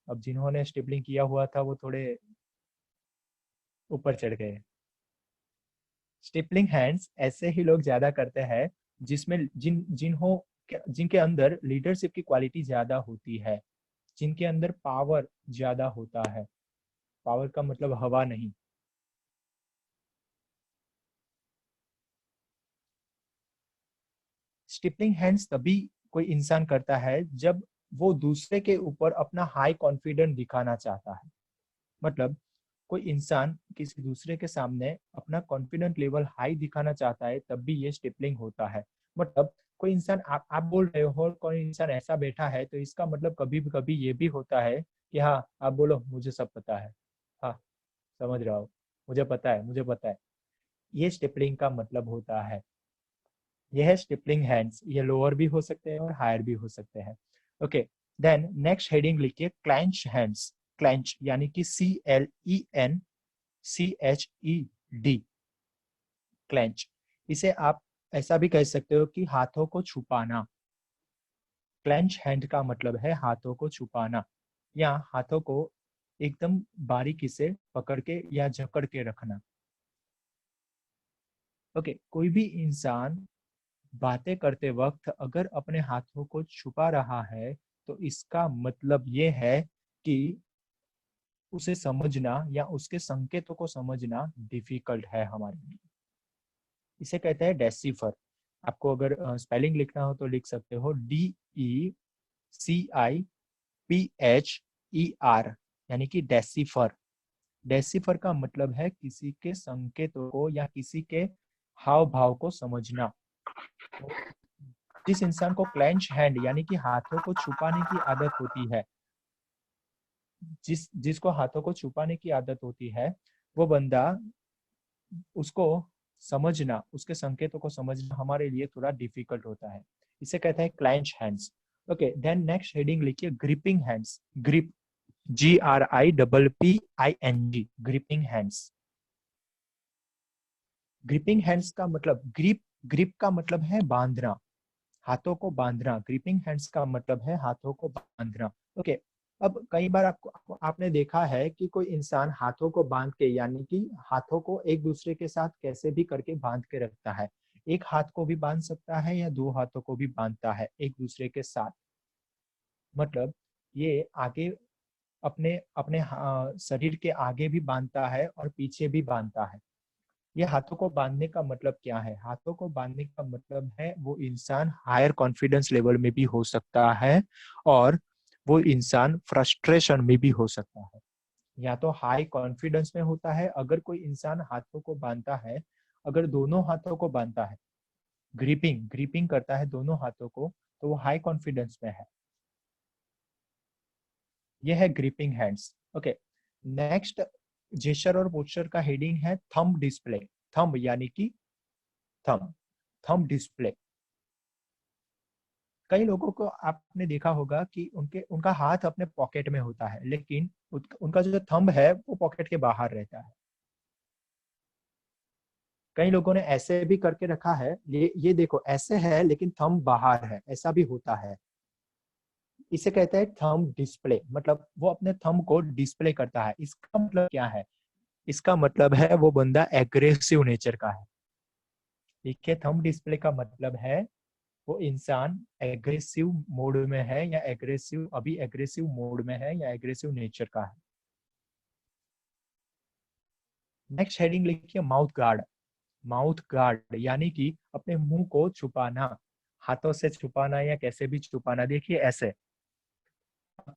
अब जिन्होंने स्टिपलिंग किया हुआ था वो थोड़े ऊपर चढ़ गए। स्टिपलिंग हैंड्स ऐसे ही लोग ज्यादा करते हैं जिसमें जिनके अंदर लीडरशिप की क्वालिटी ज्यादा होती है, जिनके अंदर पावर ज्यादा होता है। पावर का मतलब हवा नहीं। स्टिपलिंग हैंड्स तभी कोई इंसान करता है जब वो दूसरे के ऊपर अपना हाई कॉन्फिडेंस दिखाना चाहता है, मतलब कोई इंसान किसी दूसरे के सामने अपना कॉन्फिडेंट लेवल हाई दिखाना चाहता है, तब भी ये स्टिपलिंग होता है। मतलब कोई इंसान, आप बोल रहे हो और कोई इंसान ऐसा बैठा है, तो इसका मतलब कभी कभी ये भी होता है कि हाँ आप बोलो मुझे सब पता है, हाँ समझ रहा हूँ, मुझे पता है, मुझे पता है। ये स्टिपलिंग का मतलब होता है। यह है स्टिपलिंग हैंड्स। ये लोअर भी हो सकते हैं और हायर भी हो सकते हैं। ओके, देन नेक्स्ट हेडिंग लिखिए, क्लेंच हैंड्स। क्लेंच यानी कि CLENCHED, क्लेंच। इसे आप ऐसा भी कह सकते हो कि हाथों को छुपाना। क्लेंच हैंड का मतलब है हाथों को छुपाना, या हाथों को एकदम बारीकी से पकड़ के या जकड़ के रखना। ओके, कोई भी इंसान बातें करते वक्त अगर अपने हाथों को छुपा रहा है, तो इसका मतलब ये है कि उसे समझना या उसके संकेतों को समझना डिफिकल्ट है हमारे लिए। इसे कहते हैं डेसिफर। आपको अगर स्पेलिंग लिखना हो तो लिख सकते हो DECIPHER, यानी कि डेसिफर। डेसिफर का मतलब है किसी के संकेतों को या किसी के हाव भाव को समझना। तो जिस इंसान को क्लेंच हैंड यानी कि हाथों को छुपाने की आदत होती है, जिसको हाथों को छुपाने की आदत होती है, वो बंदा, उसको समझना, उसके संकेतों को समझना हमारे लिए थोड़ा डिफिकल्ट होता है। इसे कहते हैं clench hands. Okay, then next heading लिखिए, gripping hands. Grip GRIPPING, gripping hands. Gripping hands का मतलब ग्रिप का मतलब है बांधना, हाथों को बांधना। ग्रिपिंग हैंड्स का मतलब है हाथों को बांधना। ओके, अब कई बार आपने देखा है कि कोई इंसान हाथों को बांध के, यानी कि हाथों को एक दूसरे के साथ कैसे भी करके बांध के रखता है। एक हाथ को भी बांध सकता है या दो हाथों को भी बांधता है एक दूसरे के साथ। मतलब ये आगे अपने अपने शरीर के आगे भी बांधता है और पीछे भी बांधता है। ये हाथों को बांधने का मतलब क्या है? हाथों को बांधने का मतलब है वो इंसान हायर कॉन्फिडेंस लेवल में भी हो सकता है और वो इंसान फ्रस्ट्रेशन में भी हो सकता है। या तो हाई कॉन्फिडेंस में होता है अगर कोई इंसान हाथों को बांधता है, अगर दोनों हाथों को बांधता है, ग्रिपिंग ग्रिपिंग करता है दोनों हाथों को, तो वो हाई कॉन्फिडेंस में है। ये है gripping hands. Okay, next gesture और पोस्चर का हेडिंग है थंब डिस्प्ले। थंब यानी कि थंब डिस्प्ले। कई लोगों को आपने देखा होगा कि उनका हाथ अपने पॉकेट में होता है, लेकिन उनका जो थंब है वो पॉकेट के बाहर रहता है। कई लोगों ने ऐसे भी करके रखा है, ये देखो ऐसे है लेकिन थंब बाहर है, ऐसा भी होता है। इसे कहते हैं थंब डिस्प्ले, मतलब वो अपने थंब को डिस्प्ले करता है। इसका मतलब क्या है? इसका मतलब है वो बंदा एग्रेसिव नेचर का है। ठीक है, थंब डिस्प्ले का मतलब है वो इंसान एग्रेसिव मोड में है या अभी एग्रेसिव मोड में है या एग्रेसिव नेचर का है। नेक्स्ट हेडिंग लिखिए माउथ गार्ड। माउथ गार्ड यानी कि अपने मुंह को छुपाना, हाथों से छुपाना या कैसे भी छुपाना। देखिए ऐसे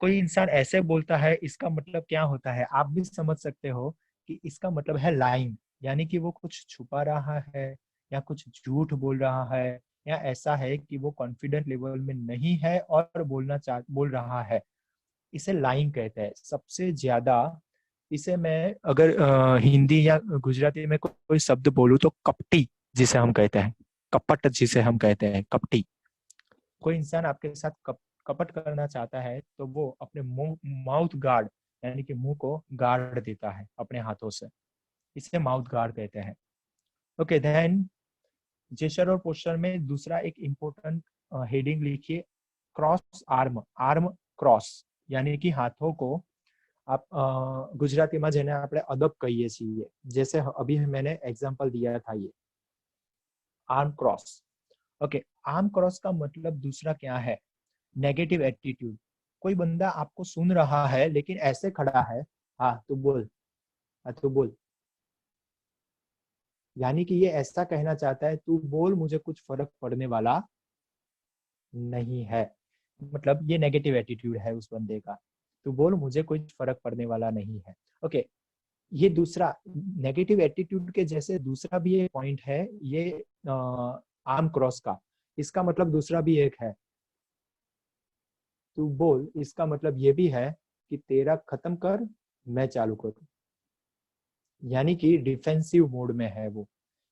कोई इंसान ऐसे बोलता है, इसका मतलब क्या होता है आप भी समझ सकते हो कि इसका मतलब है लाइंग, यानी कि वो कुछ छुपा रहा है या कुछ झूठ बोल रहा है, या ऐसा है कि वो कॉन्फिडेंट लेवल में नहीं है और बोल रहा है। इसे लाइंग कहते हैं सबसे ज्यादा। इसे मैं अगर हिंदी या गुजराती में कोई शब्द बोलूं तो कपटी जिसे हम कहते हैं, कपट जिसे हम कहते हैं, कपटी। कोई इंसान आपके साथ कपट करना चाहता है तो वो अपने मुंह माउथ गार्ड यानी कि मुंह को गार्ड देता है अपने हाथों से। इसे माउथ गार्ड कहते हैं। ओके, देन जेस्चर और पोस्चर में दूसरा एक इम्पोर्टेंट हेडिंग लिखिए क्रॉस आर्म। आर्म क्रॉस यानी कि हाथों को आप गुजरातीમાં જેને આપણે અદબ કહીએ છીએ, जैसे अभी मैंने एग्जांपल दिया था, ये arm cross. Okay, arm cross का मतलब दूसरा क्या है? Negative attitude. कोई बंदा आपको सुन रहा है लेकिन ऐसे खड़ा है, हाँ तू बोल, हाँ तू बोल, यानी कि ये ऐसा कहना चाहता है तू बोल, मुझे कुछ फर्क पड़ने वाला नहीं है। मतलब ये नेगेटिव एटीट्यूड है उस बंदे का, तू बोल मुझे कुछ फर्क पड़ने वाला नहीं है। ओके, ये दूसरा नेगेटिव एटीट्यूड के जैसे दूसरा भी एक पॉइंट है ये आर्म क्रॉस का। इसका मतलब दूसरा भी एक है, तू बोल, इसका मतलब ये भी है कि तेरा खत्म कर मैं चालू करूं, यानी कि डिफेंसिव मोड में है वो।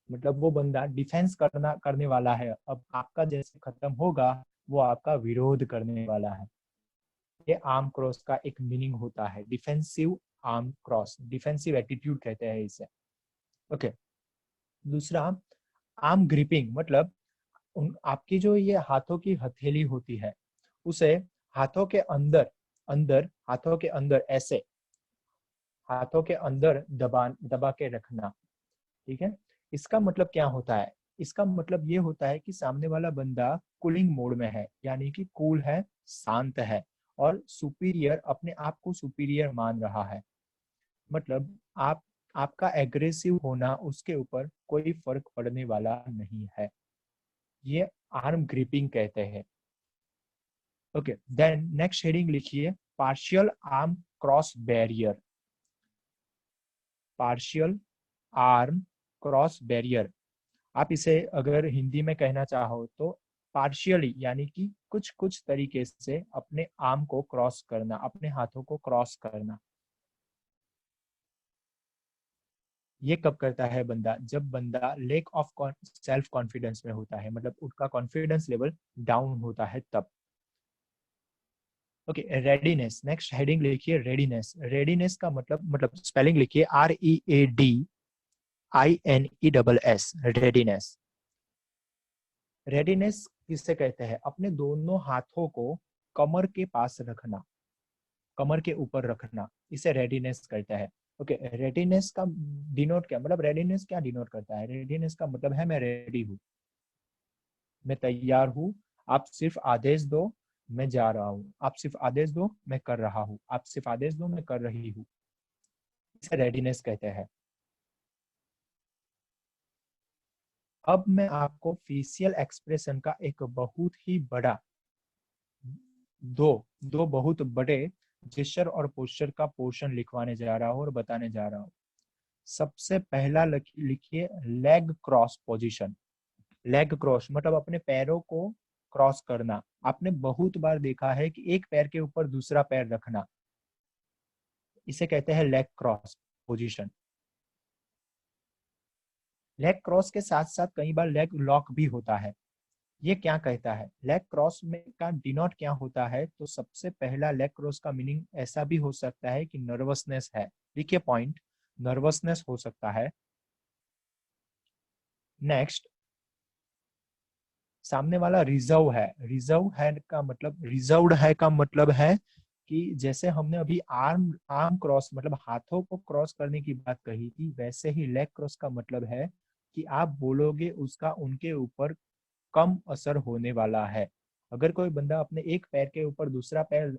मतलब वो बंदा डिफेंस करने वाला है, अब आपका जैसे खत्म होगा वो आपका विरोध करने वाला है। ये आर्म क्रॉस का एक मीनिंग होता है, defensive arm cross, defensive attitude कहते हैं इसे। ओके, दूसरा आर्म ग्रिपिंग, मतलब आपकी जो ये हाथों की हथेली होती है उसे हाथों के अंदर अंदर हाथों के अंदर ऐसे हाथों के अंदर दबा के रखना। ठीक है, इसका मतलब क्या होता है? इसका मतलब ये होता है कि सामने वाला बंदा कूलिंग मोड में है, यानी कि कूल है, शांत है और सुपीरियर, अपने आप को सुपीरियर मान रहा है। मतलब आपका एग्रेसिव होना उसके ऊपर कोई फर्क पड़ने वाला नहीं है। ये आर्म ग्रिपिंग कहते हैं। ओके, देन नेक्स्ट हेडिंग लिखिए partial arm cross barrier. Partial arm cross barrier, आप इसे अगर हिंदी में कहना चाहो तो पार्शियली, यानी कि कुछ कुछ तरीके से अपने आर्म को क्रॉस करना, अपने हाथों को क्रॉस करना। ये कब करता है बंदा? जब बंदा लेक ऑफ सेल्फ कॉन्फिडेंस में होता है, मतलब उसका कॉन्फिडेंस लेवल डाउन होता है तब। Okay, readiness. नेक्स्ट हेडिंग लिखिए रेडीनेस। रेडीनेस का मतलब स्पेलिंग लिखिए READINESS, रेडीनेस। रेडीनेस किससे कहते हैं? अपने दोनों हाथों को कमर के पास रखना, कमर के ऊपर रखना, इसे रेडीनेस कहते हैं। ओके, रेडीनेस का डिनोट क्या, मतलब रेडीनेस क्या डिनोट करता है? रेडीनेस का मतलब है मैं रेडी हूँ, मैं तैयार हूँ, आप सिर्फ आदेश दो मैं जा रहा हूँ, आप सिर्फ आदेश दो मैं कर रहा हूँ, आप सिर्फ आदेश दो मैं कर रही हूँ, इसे रेडीनेस कहते हैं। अब मैं आपको फेशियल एक्सप्रेशन का एक बहुत ही बड़ा दो बहुत बड़े जेस्चर और पोस्चर का पोर्शन लिखवाने जा रहा हूँ और बताने जा रहा हूँ। सबसे पहला लिखिए leg cross position. Leg cross मतलब अपने पैरों को क्रॉस करना। आपने बहुत बार देखा है कि एक पैर के ऊपर दूसरा पैर रखना, इसे कहते हैं leg cross position. Leg cross के साथ साथ कई बार लेग लॉक भी होता है। ये क्या कहता है? लेग क्रॉस में का डिनोट क्या होता है? तो सबसे पहला लेग क्रॉस का मीनिंग ऐसा भी हो सकता है कि नर्वसनेस है। देखिए पॉइंट, नर्वसनेस हो सकता है। नेक्स्ट, सामने वाला रिजर्व है। रिजर्व है का मतलब, रिजर्व्ड है का मतलब है कि जैसे हमने अभी आर्म आर्म क्रॉस मतलब हाथों को क्रॉस करने की बात कही थी, वैसे ही लेग क्रॉस का मतलब है कि आप बोलोगे उसका उनके ऊपर कम असर होने वाला है। अगर कोई बंदा अपने एक पैर के ऊपर दूसरा पैर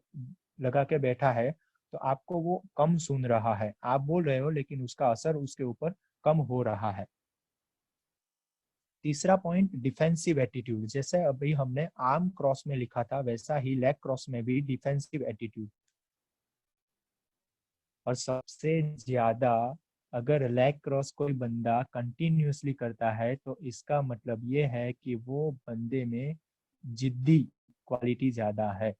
लगा के बैठा है तो आपको वो कम सुन रहा है, आप बोल रहे हो लेकिन उसका असर उसके ऊपर कम हो रहा है। तीसरा पॉइंट डिफेंसिव एटीट्यूड। जैसे अभी हमने आर्म क्रॉस में लिखा था वैसा ही लेग क्रॉस में भी डिफेंसिव एटीट्यूड। और सबसे ज्यादा अगर लेग क्रॉस कोई बंदा कंटिन्यूअसली करता है तो इसका मतलब ये है कि वो बंदे में जिद्दी क्वालिटी ज्यादा है।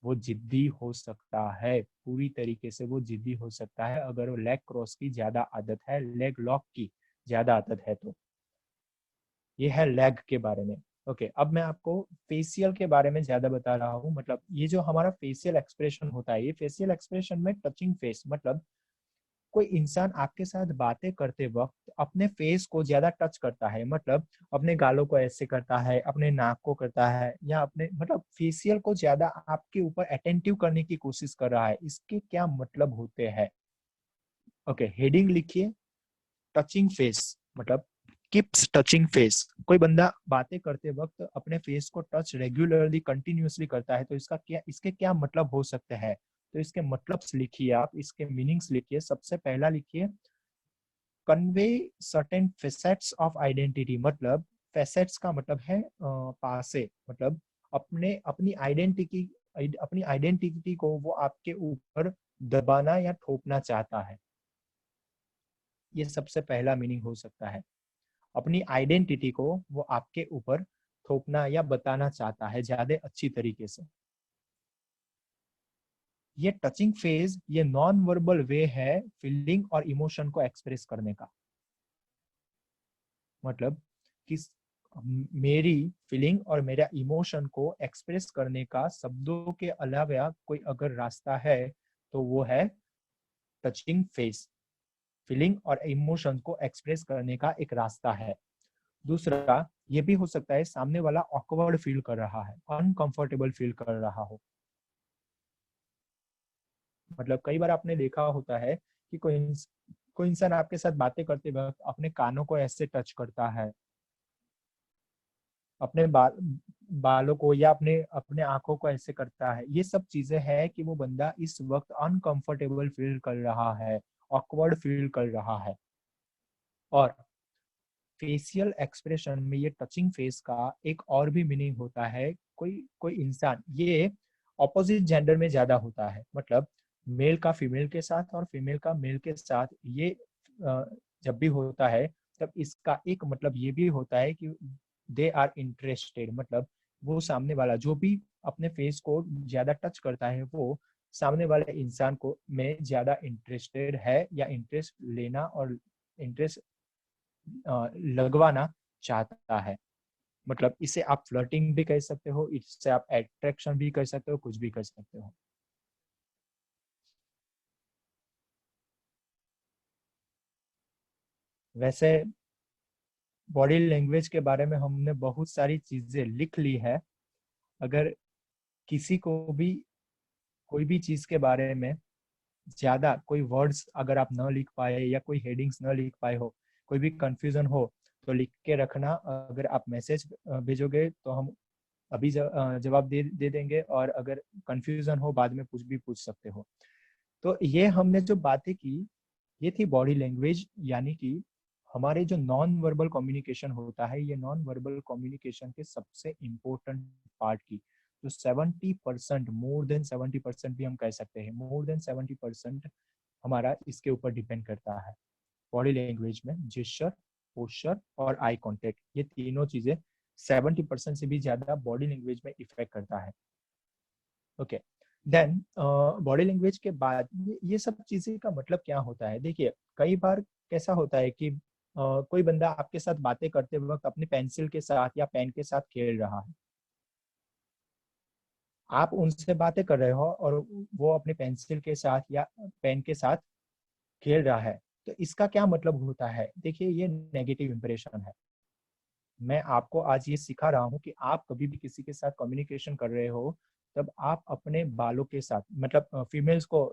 वो जिद्दी हो सकता है, पूरी तरीके से वो जिद्दी हो सकता है अगर वो लेग क्रॉस की ज्यादा आदत है, लेग लॉक की ज्यादा आदत है तो। ये है लेग के बारे में। ओके, अब मैं आपको फेशियल के बारे में ज्यादा बता रहा हूँ। मतलब ये जो हमारा फेशियल एक्सप्रेशन होता है, ये फेशियल एक्सप्रेशन में टचिंग फेस मतलब कोई इंसान आपके साथ बातें करते वक्त अपने फेस को ज्यादा टच करता है, मतलब अपने गालों को ऐसे करता है, अपने नाक को करता है, या अपने मतलब फेशियल को ज्यादा आपके ऊपर अटेंटिव करने की कोशिश कर रहा है। इसके क्या मतलब होते हैं? ओके, हेडिंग लिखिए टचिंग फेस मतलब कीप्स टचिंग फेस। कोई बंदा बातें करते वक्त अपने फेस को टच रेगुलरली कंटिन्यूअसली करता है तो इसके क्या मतलब हो सकते हैं? तो इसके मतलब लिखिए, आप इसके मीनिंग्स लिखिए। सबसे पहला लिखिए convey certain facets of identity. मतलब फेसेट्स का मतलब है पासे, मतलब अपनी आइडेंटिटी को वो आपके ऊपर दबाना या थोपना चाहता है। ये सबसे पहला मीनिंग हो सकता है। अपनी आइडेंटिटी को वो आपके ऊपर थोपना या बताना चाहता है ज्यादा अच्छी तरीके से। ये टचिंग फेज ये नॉन वर्बल वे है फीलिंग और इमोशन को एक्सप्रेस करने का। मतलब कि मेरी फीलिंग और मेरा इमोशन को एक्सप्रेस करने का शब्दों के अलावा कोई अगर रास्ता है तो वो है टचिंग फेस। फीलिंग और इमोशन को एक्सप्रेस करने का एक रास्ता है। दूसरा, ये भी हो सकता है सामने वाला ऑकवर्ड फील कर रहा है, अनकंफर्टेबल फील कर रहा हो। मतलब कई बार आपने देखा होता है कि कोई इंसान आपके साथ बातें करते वक्त अपने कानों को ऐसे टच करता है, अपने बालों को, या अपने अपने आंखों को ऐसे करता है। ये सब चीजें हैं कि वो बंदा इस वक्त अनकंफर्टेबल फील कर रहा है, ऑकवर्ड फील कर रहा है। और फेशियल एक्सप्रेशन में ये टचिंग फेस का एक और भी मीनिंग होता है। कोई कोई इंसान, ये ऑपोजिट जेंडर में ज्यादा होता है, मतलब मेल का फीमेल के साथ और फीमेल का मेल के साथ। ये जब भी होता है तब इसका एक मतलब ये भी होता है कि दे आर इंटरेस्टेड। मतलब वो सामने वाला जो भी अपने फेस को ज्यादा टच करता है वो सामने वाले इंसान को में ज्यादा इंटरेस्टेड है या इंटरेस्ट लेना और इंटरेस्ट लगवाना चाहता है। मतलब इसे आप फ्लर्टिंग भी कह सकते हो, इससे आप अट्रैक्शन भी कर सकते हो, कुछ भी कर सकते हो। वैसे बॉडी लैंग्वेज के बारे में हमने बहुत सारी चीजें लिख ली है। अगर किसी को भी कोई भी चीज के बारे में ज्यादा कोई वर्ड्स अगर आप न लिख पाए या कोई हेडिंग्स न लिख पाए हो, कोई भी कंफ्यूजन हो, तो लिख के रखना। अगर आप मैसेज भेजोगे तो हम अभी जवाब दे देंगे, और अगर कंफ्यूजन हो बाद में कुछ भी पूछ सकते हो। तो ये हमने जो बातें की, ये थी बॉडी लैंग्वेज, यानी कि हमारे जो नॉन वर्बल कम्युनिकेशन होता है, ये नॉन वर्बल कम्युनिकेशन के सबसे इम्पोर्टेंट पार्ट की जो 70%, मोर देन 70% भी हम कह सकते हैं, मोर देन 70% हमारा इसके ऊपर डिपेंड करता है। बॉडी लैंग्वेज में जेस्चर, पोस्चर और आई कांटेक्ट, ये तीनों चीजें 70% से भी ज्यादा बॉडी लैंग्वेज में इफेक्ट करता है। ओके, देन बॉडी लैंग्वेज के बाद ये सब चीजें का मतलब क्या होता है। देखिए, कई बार कैसा होता है कि कोई बंदा आपके साथ बातें करते वक्त अपनी पेंसिल के साथ या पेन के साथ खेल रहा है। आप उनसे बातें कर रहे हो और वो अपनी पेंसिल के साथ या पेन के साथ खेल रहा है, तो इसका क्या मतलब होता है। देखिए, ये नेगेटिव इंप्रेशन है। मैं आपको आज ये सिखा रहा हूँ कि आप कभी भी किसी के साथ कम्युनिकेशन कर रहे हो, तब आप अपने बालों के साथ, मतलब फीमेल्स को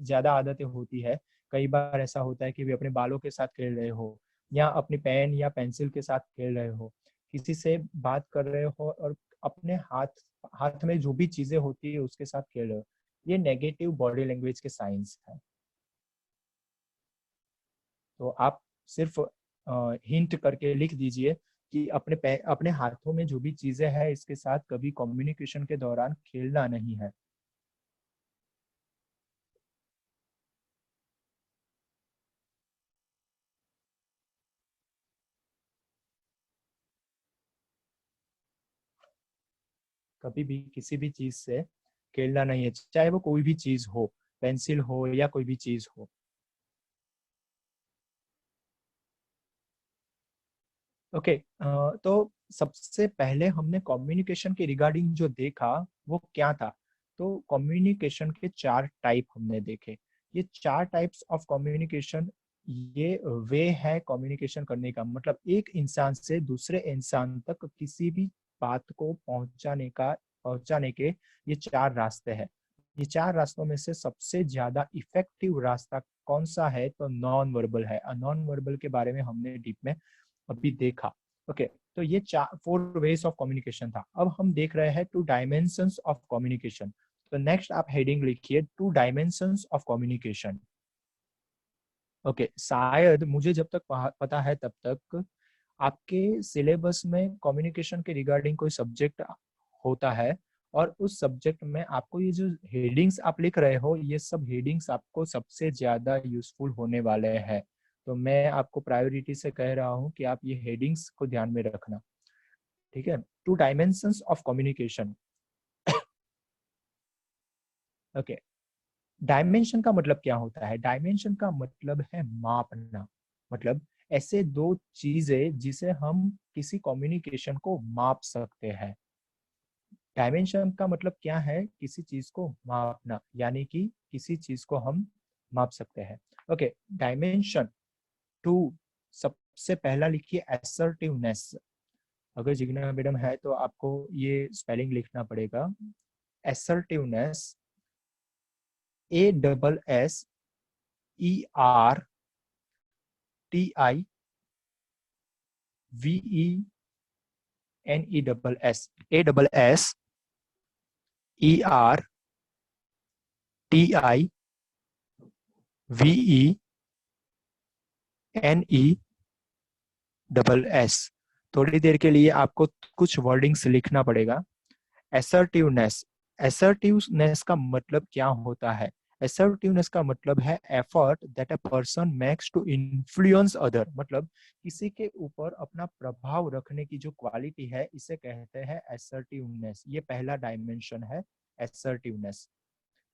ज्यादा आदतें होती है, कई बार ऐसा होता है कि वे अपने बालों के साथ खेल रहे हो या अपनी पेन या पेंसिल के साथ खेल रहे हो, किसी से बात कर रहे हो और अपने हाथ हाथ में जो भी चीजें होती है उसके साथ खेल रहे हो, ये नेगेटिव बॉडी लैंग्वेज के साइंस है। तो आप सिर्फ हिंट करके लिख दीजिए कि अपने हाथों में जो भी चीजें हैं इसके साथ कभी कम्युनिकेशन के दौरान खेलना नहीं है। कभी भी किसी भी चीज से खेलना नहीं है, चाहे वो कोई भी चीज हो, पेंसिल हो या कोई भी चीज हो। ओके, तो सबसे पहले हमने कम्युनिकेशन के रिगार्डिंग जो देखा वो क्या था। तो कम्युनिकेशन के 4 टाइप हमने देखे। ये 4 टाइप्स ऑफ कम्युनिकेशन, ये वे है कम्युनिकेशन करने का, मतलब एक इंसान से दूसरे इंसान तक किसी भी बात को पहुंचाने के ये 4 रास्ते हैं। ये 4 रास्तों में से सबसे ज्यादा इफेक्टिव रास्ता कौन सा है, तो नॉन वर्बल है। नॉन वर्बल के बारे में हमने डीप में अभी देखा। ओके, तो ये 4 वेज ऑफ कम्युनिकेशन था। अब हम देख रहे हैं 2 डायमेंशंस ऑफ कम्युनिकेशन। तो नेक्स्ट आप हेडिंग लिखिए 2 डायमेंशंस ऑफ कम्युनिकेशन। ओके, शायद मुझे जब तक पता है तब तक आपके सिलेबस में कम्युनिकेशन के रिगार्डिंग कोई सब्जेक्ट होता है, और उस सब्जेक्ट में आपको ये जो हेडिंग्स आप लिख रहे हो, ये सब हेडिंग्स आपको सबसे ज्यादा यूजफुल होने वाले हैं। तो मैं आपको प्रायोरिटी से कह रहा हूँ कि आप ये हेडिंग्स को ध्यान में रखना, ठीक है। 2 dimensions of communication. Okay, dimension का मतलब क्या होता है। डायमेंशन का मतलब है मापना, मतलब ऐसे 2 चीजें जिसे हम किसी कम्युनिकेशन को माप सकते हैं। डायमेंशन का मतलब क्या है, किसी चीज को मापना, यानी कि किसी चीज को हम माप सकते हैं। ओके, डायमेंशन 2, सबसे पहला लिखिए असर्टिवनेस। अगर जिग्ना मैडम है तो आपको ये स्पेलिंग लिखना पड़ेगा, assertiveness, ASsertiveness, थोड़ी देर के लिए आपको कुछ वर्डिंग्स लिखना पड़ेगा। assertiveness, assertiveness का मतलब क्या होता है। assertiveness का मतलब है effort that a person makes to influence other, मतलब किसी के ऊपर अपना प्रभाव रखने की जो क्वालिटी है इसे कहते हैं assertiveness। ये पहला डायमेंशन है assertiveness,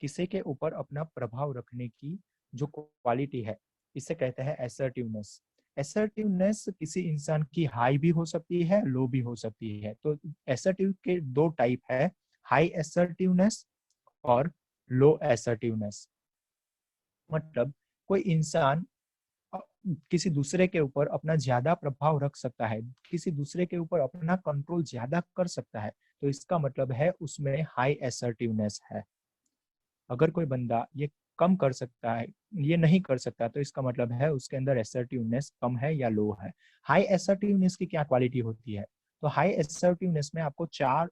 किसी के ऊपर अपना प्रभाव रखने की जो क्वालिटी है इसे कहते हैं assertiveness। assertiveness किसी इंसान की हाई भी हो सकती है, लो भी हो सकती है। तो assertive के 2 टाइप है, हाई assertiveness और लो assertiveness। मतलब कोई इंसान किसी दूसरे के ऊपर अपना ज्यादा प्रभाव रख सकता है, किसी दूसरे के ऊपर अपना कंट्रोल ज्यादा कर सकता है, तो इसका मतलब है उसमें हाई असर्टिवनेस है। अगर कोई बंदा ये कम कर सकता है, ये नहीं कर सकता, तो इसका मतलब है उसके अंदर असर्टिवनेस कम है या लो है। हाई असर्टिवनेस की क्या क्वालिटी होती है? तो हाई असर्टिवनेस में आपको 4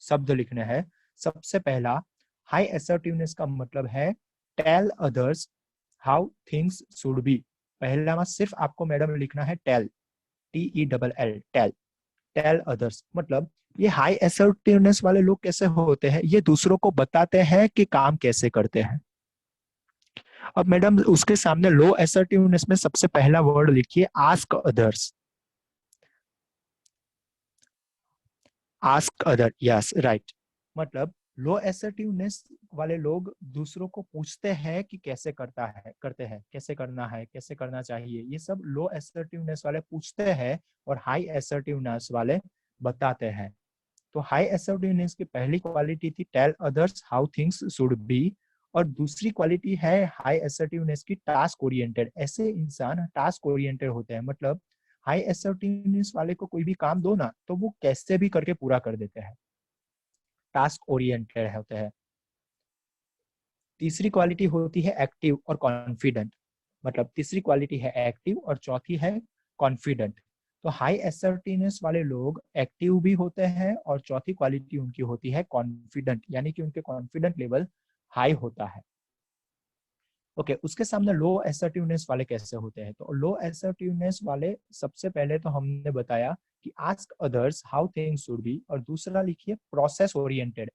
शब्द लिखने हैं। सबसे पहला, हाई असर्टिवनेस का मतलब है tell others how things should be. पहला में सिर्फ आपको मैडम लिखना है tell, TELL, tell. Tell others मतलब ये हाई असर्टिवनेस वाले लोग कैसे होते हैं, ये दूसरों को बताते हैं कि काम कैसे करते हैं। अब मैडम उसके सामने लो असर्टिवनेस में सबसे पहला वर्ड लिखिए ask others. Ask other, yes right. मतलब लो असर्टिवनेस वाले लोग दूसरों को पूछते हैं कि कैसे करते हैं, कैसे करना है, कैसे करना चाहिए, ये सब लो असर्टिवनेस वाले पूछते हैं और हाई असर्टिवनेस वाले बताते हैं। तो हाई असर्टिवनेस की पहली क्वालिटी थी tell others how things should be, और दूसरी क्वालिटी है हाई असर्टिवनेस की टास्क ओरिएंटेड। ऐसे इंसान टास्क ओरिएंटेड होते हैं, मतलब हाई असर्टिवनेस वाले को कोई भी काम दो ना, तो वो कैसे भी करके पूरा कर देते हैं, टास्क ओरिएंटेड होते हैं। तीसरी क्वालिटी होती है एक्टिव और कॉन्फिडेंट। मतलब तीसरी क्वालिटी है एक्टिव और चौथी है कॉन्फिडेंट। तो हाई असर्टिवनेस वाले लोग एक्टिव भी होते हैं और चौथी क्वालिटी उनकी होती है कॉन्फिडेंट, यानी कि उनके कॉन्फिडेंट लेवल हाई होता है। ओके, उसके सामने लो असर्टिवनेस वाले कैसे होते हैं? तो लो असर्टिवनेस वाले सबसे पहले तो हमने बताया कि ask others how things should be, और दूसरा लिखिए प्रोसेस ओरिएंटेड।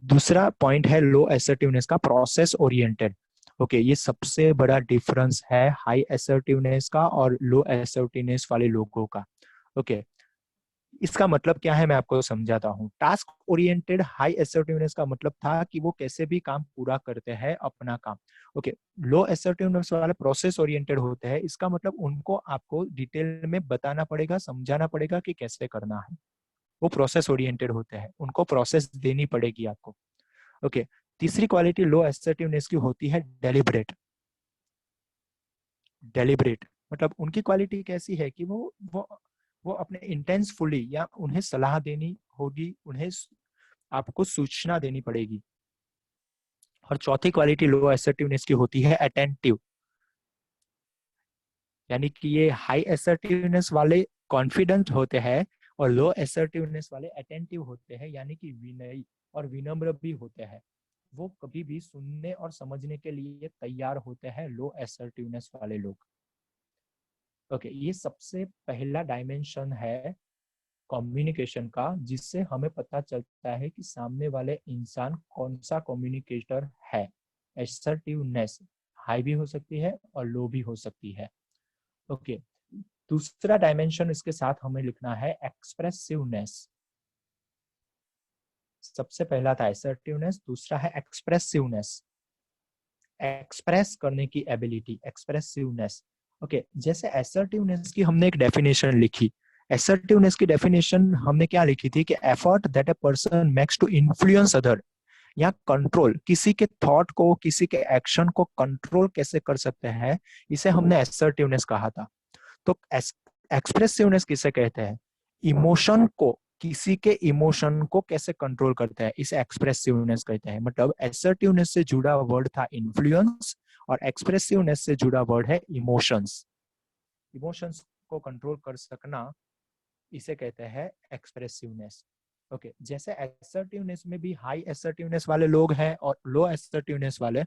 दूसरा पॉइंट है लो असर्टिवनेस का प्रोसेस ओरिएंटेड। ओके, ये सबसे बड़ा डिफरेंस है हाई असर्टिवनेस का और लो असर्टिवनेस वाले लोगों का। ओके, इसका मतलब क्या है मैं आपको समझाता हूँ। टास्क ओरिएंटेड हाई असर्टिवनेस का मतलब था कि वो कैसे भी काम पूरा करते हैं अपना काम। ओके, लो असर्टिवनेस वाले प्रोसेस ओरिएंटेड होते हैं, इसका मतलब उनको आपको डिटेल में बताना पड़ेगा, समझाना पड़ेगा कि कैसे करना है। वो प्रोसेस ओरिएंटेड होते हैं, उनको प्रोसेस देनी पड़ेगी आपको। ओके, तीसरी क्वालिटी लो असर्टिवनेस की होती है डेलिब्रेट। डेलिब्रेट मतलब उनकी क्वालिटी कैसी है कि वो अपने इंटेंसफुली, या उन्हें सलाह देनी होगी, उन्हें आपको सूचना देनी पड़ेगी। और चौथी क्वालिटी लो असर्टिवनेस की होती है अटेंटिव, यानी कि ये हाई असर्टिवनेस वाले कॉन्फिडेंट होते हैं और लो असर्टिवनेस वाले अटेंटिव होते हैं, यानी कि विनयी और विनम्र भी होते हैं। वो कभी भी सुनने और समझने के लिए तैयार होते हैं, लो असर्टिवनेस वाले लोग। ओके, ये सबसे पहला डायमेंशन है कम्युनिकेशन का, जिससे हमें पता चलता है कि सामने वाले इंसान कौन सा कम्युनिकेटर है। असर्टिवनेस हाई भी हो सकती है और लो भी हो सकती है। ओके, दूसरा डायमेंशन इसके साथ हमें लिखना है एक्सप्रेसिवनेस। सबसे पहला था असर्टिवनेस, दूसरा है एक्सप्रेसिवनेस, एक्सप्रेस करने की एबिलिटी, एक्सप्रेसिवनेस। ओके, जैसे असर्टिवनेस की हमने एक डेफिनेशन लिखी। असर्टिवनेस की डेफिनेशन हमने क्या लिखी थी कि effort that a person makes to influence other, या कंट्रोल, किसी के थॉट को, किसी के एक्शन को कंट्रोल कैसे कर सकते हैं, इसे हमने असर्टिवनेस कहा था। तो एक्सप्रेसिवनेस किसे कहते हैं? इमोशन को, किसी के इमोशन को कैसे कंट्रोल करते हैं, इसे एक्सप्रेसिवनेस कहते हैं। मतलब असर्टिवनेस से जुड़ा वर्ड था इन्फ्लुएंस और एक्सप्रेसिवनेस से जुड़ा वर्ड है इमोशंस। इमोशंस को कंट्रोल कर सकना, इसे कहते हैं एक्सप्रेसिवनेस। ओके, जैसे असर्टिवनेस में भी हाई असर्टिवनेस वाले लोग हैं और लो असर्टिवनेस वाले,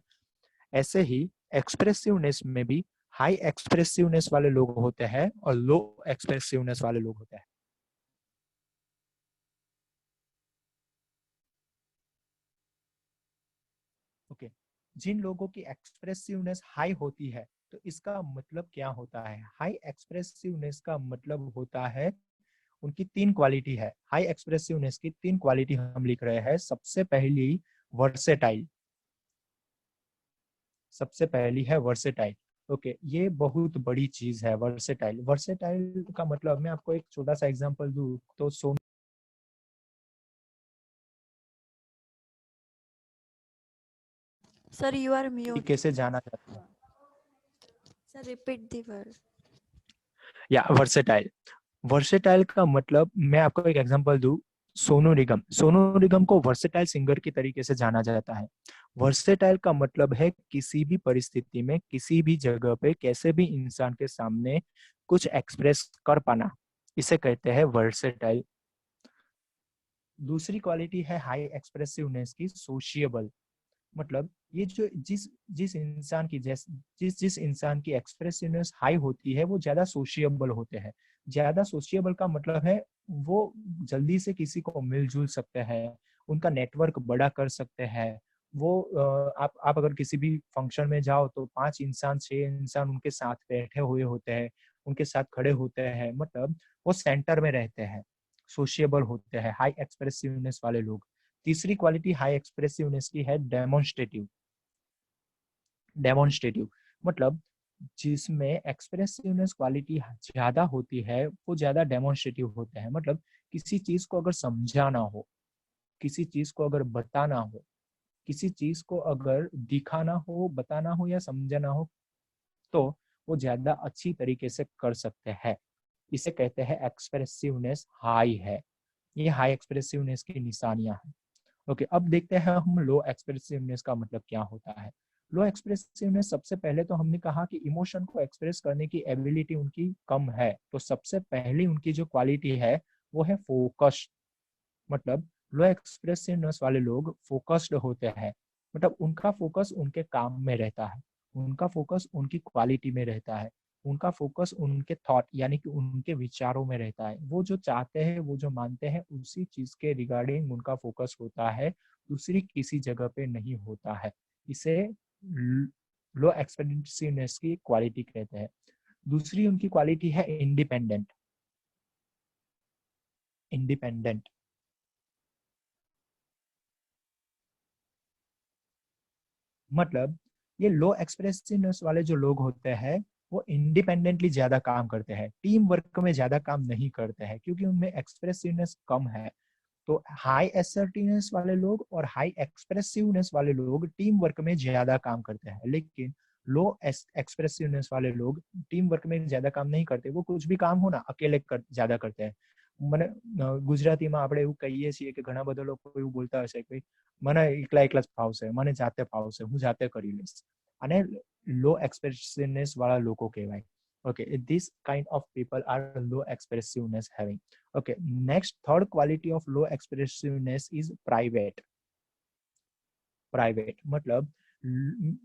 ऐसे ही एक्सप्रेसिवनेस में भी हाई एक्सप्रेसिवनेस वाले लोग होते हैं और लो एक्सप्रेसिवनेस वाले लोग होते हैं। ओके, जिन लोगों की एक्सप्रेसिवनेस हाई होती है, तो इसका मतलब क्या होता है? हाई एक्सप्रेसिवनेस का मतलब होता है उनकी 3 क्वालिटी है। हाई एक्सप्रेसिवनेस की 3 क्वालिटी हम लिख रहे हैं। सबसे पहली वर्सेटाइल, सबसे पहली है वर्सेटाइल। ओके, ये बहुत बड़ी चीज है वर्सेटाइल। वर्सेटाइल का मतलब मैं आपको एक छोटा सा एग्जांपल दूं तो Sir, you are कि mute. कैसे जाना जाता है? Sir, repeat the word. या वर्सेटाइल। वर्सेटाइल का मतलब मैं आपको एक एग्जांपल दूं, सोनू निगम। सोनू निगम को वर्सेटाइल सिंगर की तरीके से जाना जाता है। वर्सेटाइल का मतलब है किसी भी परिस्थिति में, किसी भी जगह पे, कैसे भी इंसान के सामने कुछ एक्सप्रेस कर पाना, इसे कहते हैं वर्सेटाइल। दूसरी क्वालिटी है हाई एक्सप्रेसिवनेस की, सोशिएबल। मतलब ये जो जिस जिस इंसान की जिस जिस इंसान की एक्सप्रेसिवनेस हाई होती है वो ज्यादा सोशिएबल होते हैं। ज्यादा सोशिएबल का मतलब है वो जल्दी से किसी को मिलजुल सकते हैं, उनका नेटवर्क बड़ा कर सकते हैं। वो आप अगर किसी भी फंक्शन में जाओ तो 5 इंसान 6 इंसान उनके साथ बैठे हुए होते हैं, उनके साथ खड़े होते हैं, मतलब वो सेंटर में रहते हैं, सोशिएबल होते हैं, हाई एक्सप्रेसिवनेस वाले लोग। तीसरी क्वालिटी हाई एक्सप्रेसिवनेस की है डेमोन्स्ट्रेटिव। डेमोन्स्ट्रेटिव मतलब जिसमें एक्सप्रेसिवनेस क्वालिटी ज्यादा होती है वो ज्यादा डेमोन्स्ट्रेटिव होते हैं। मतलब किसी चीज को अगर समझाना हो, किसी चीज को अगर बताना हो, किसी चीज को अगर दिखाना हो, बताना हो या समझाना हो, तो वो ज्यादा अच्छी तरीके से कर सकते हैं। इसे कहते हैं एक्सप्रेसिवनेस हाई है। ये हाई एक्सप्रेसिवनेस की निशानियां हैं। ओके, अब देखते हैं हम लो एक्सप्रेसिवनेस का मतलब क्या होता है। लो एक्सप्रेसिवनेस, सबसे पहले तो हमने कहा कि इमोशन को एक्सप्रेस करने की एबिलिटी उनकी कम है, तो सबसे पहली उनकी जो क्वालिटी है वो है फोकस। मतलब लो एक्सप्रेसिवनेस वाले लोग फोकस्ड होते हैं। मतलब उनका फोकस उनके काम में रहता है, उनका फोकस उनकी क्वालिटी में रहता है, उनका फोकस उनके थॉट यानी कि उनके विचारों में रहता है। वो जो चाहते हैं, वो जो मानते हैं, उसी चीज के रिगार्डिंग उनका फोकस होता है, दूसरी किसी जगह पे नहीं होता है। इसे लो एक्सप्रेसिवनेस की क्वालिटी कहते हैं। दूसरी उनकी क्वालिटी है इंडिपेंडेंट। इंडिपेंडेंट मतलब ये लो एक्सप्रेसिवनेस वाले जो लोग होते हैं वो इंडिपेंडेंटली ज्यादा काम करते हैं, टीम वर्क में ज्यादा काम नहीं करते हैं, क्योंकि उनमें एक्सप्रेसिवनेस कम है। तो हाई असर्टिवनेस वाले लोग और हाई एक्सप्रेसिवनेस वाले लोग टीम वर्क में ज्यादा काम करते हैं, लेकिन लो एक्सप्रेसिवनेस वाले लोग टीम वर्क में ज्यादा काम नहीं करते। वो कुछ भी काम हो ना अकेले ज्यादा करते हैं। મને ગુજરાતીમાં આપણે એવું કહીએ છીએ કે ઘણા બધા લોકો એવું બોલતા હશે કે મને એકલા એકલા જ ફાવશે, મને જાતે ફાવશે, હું જાતે કરી લઈશ, અને લો એક્સપ્રેસિવનેસ વાળા લોકો કહેવાય. Okay, this kind of people are low expressiveness having. Okay, next, third quality of low expressiveness is private. Private मतलब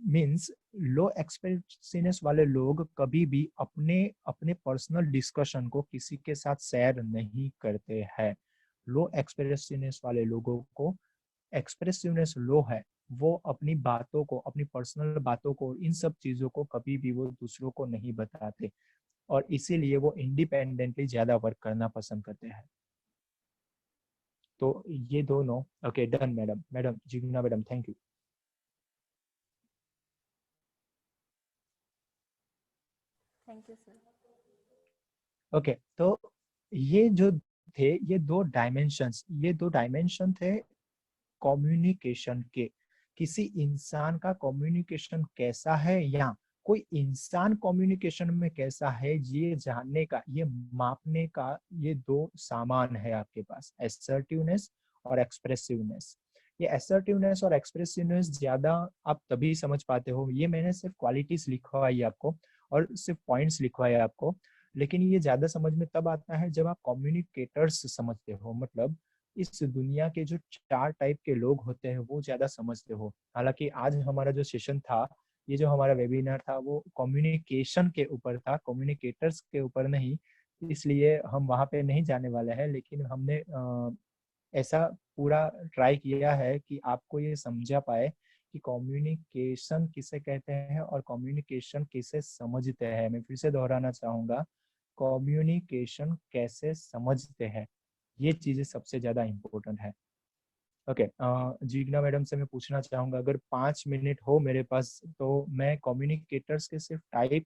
मीन्स लो एक्सप्रेसिवनेस वाले लोग कभी भी अपने अपने पर्सनल डिस्कशन को किसी के साथ शेयर नहीं करते हैं। लो एक्सप्रेसिवनेस वाले लोगों को, एक्सप्रेसिवनेस लो है, वो अपनी बातों को, अपनी पर्सनल बातों को, इन सब चीजों को कभी भी वो दूसरों को नहीं बताते, और इसीलिए वो इंडिपेंडेंटली ज्यादा वर्क करना पसंद करते हैं। तो ये दोनों। Okay, done madam. Madam Jigna madam, thank you. Thank you, sir. Okay, तो ये जो थे, ये दो डायमेंशन थे कम्युनिकेशन के। किसी इंसान का कम्युनिकेशन कैसा है या कोई इंसान कम्युनिकेशन में कैसा है, ये जानने का, ये मापने का, ये दो सामान है आपके पास, असर्टिवनेस और एक्सप्रेसिवनेस। ये असर्टिवनेस और एक्सप्रेसिवनेस ज्यादा आप तभी समझ पाते हो, ये मैंने सिर्फ क्वालिटीज लिखवाई आपको और सिर्फ पॉइंट्स लिखवाए आपको, लेकिन ये ज्यादा समझ में तब आता है जब आप कम्युनिकेटर्स समझते हो। मतलब इस दुनिया के जो 4 टाइप के लोग होते हैं वो ज्यादा समझते हो। हालांकि आज हमारा जो सेशन था, ये जो हमारा वेबिनार था, वो कम्युनिकेशन के ऊपर था, कम्युनिकेटर्स के ऊपर नहीं, इसलिए हम वहां पे नहीं जाने वाले हैं। लेकिन हमने ऐसा पूरा ट्राई किया है कि आपको ये समझा पाए कि कम्युनिकेशन किसे कहते हैं और कम्युनिकेशन किसे समझते हैं। मैं फिर से दोहराना चाहूंगा, कम्युनिकेशन कैसे समझते हैं, ये चीजें सबसे ज्यादा इम्पोर्टेंट है। ओके, जिग्ना मैडम से मैं पूछना चाहूंगा, अगर 5 मिनट हो मेरे पास तो मैं कम्युनिकेटर्स के सिर्फ टाइप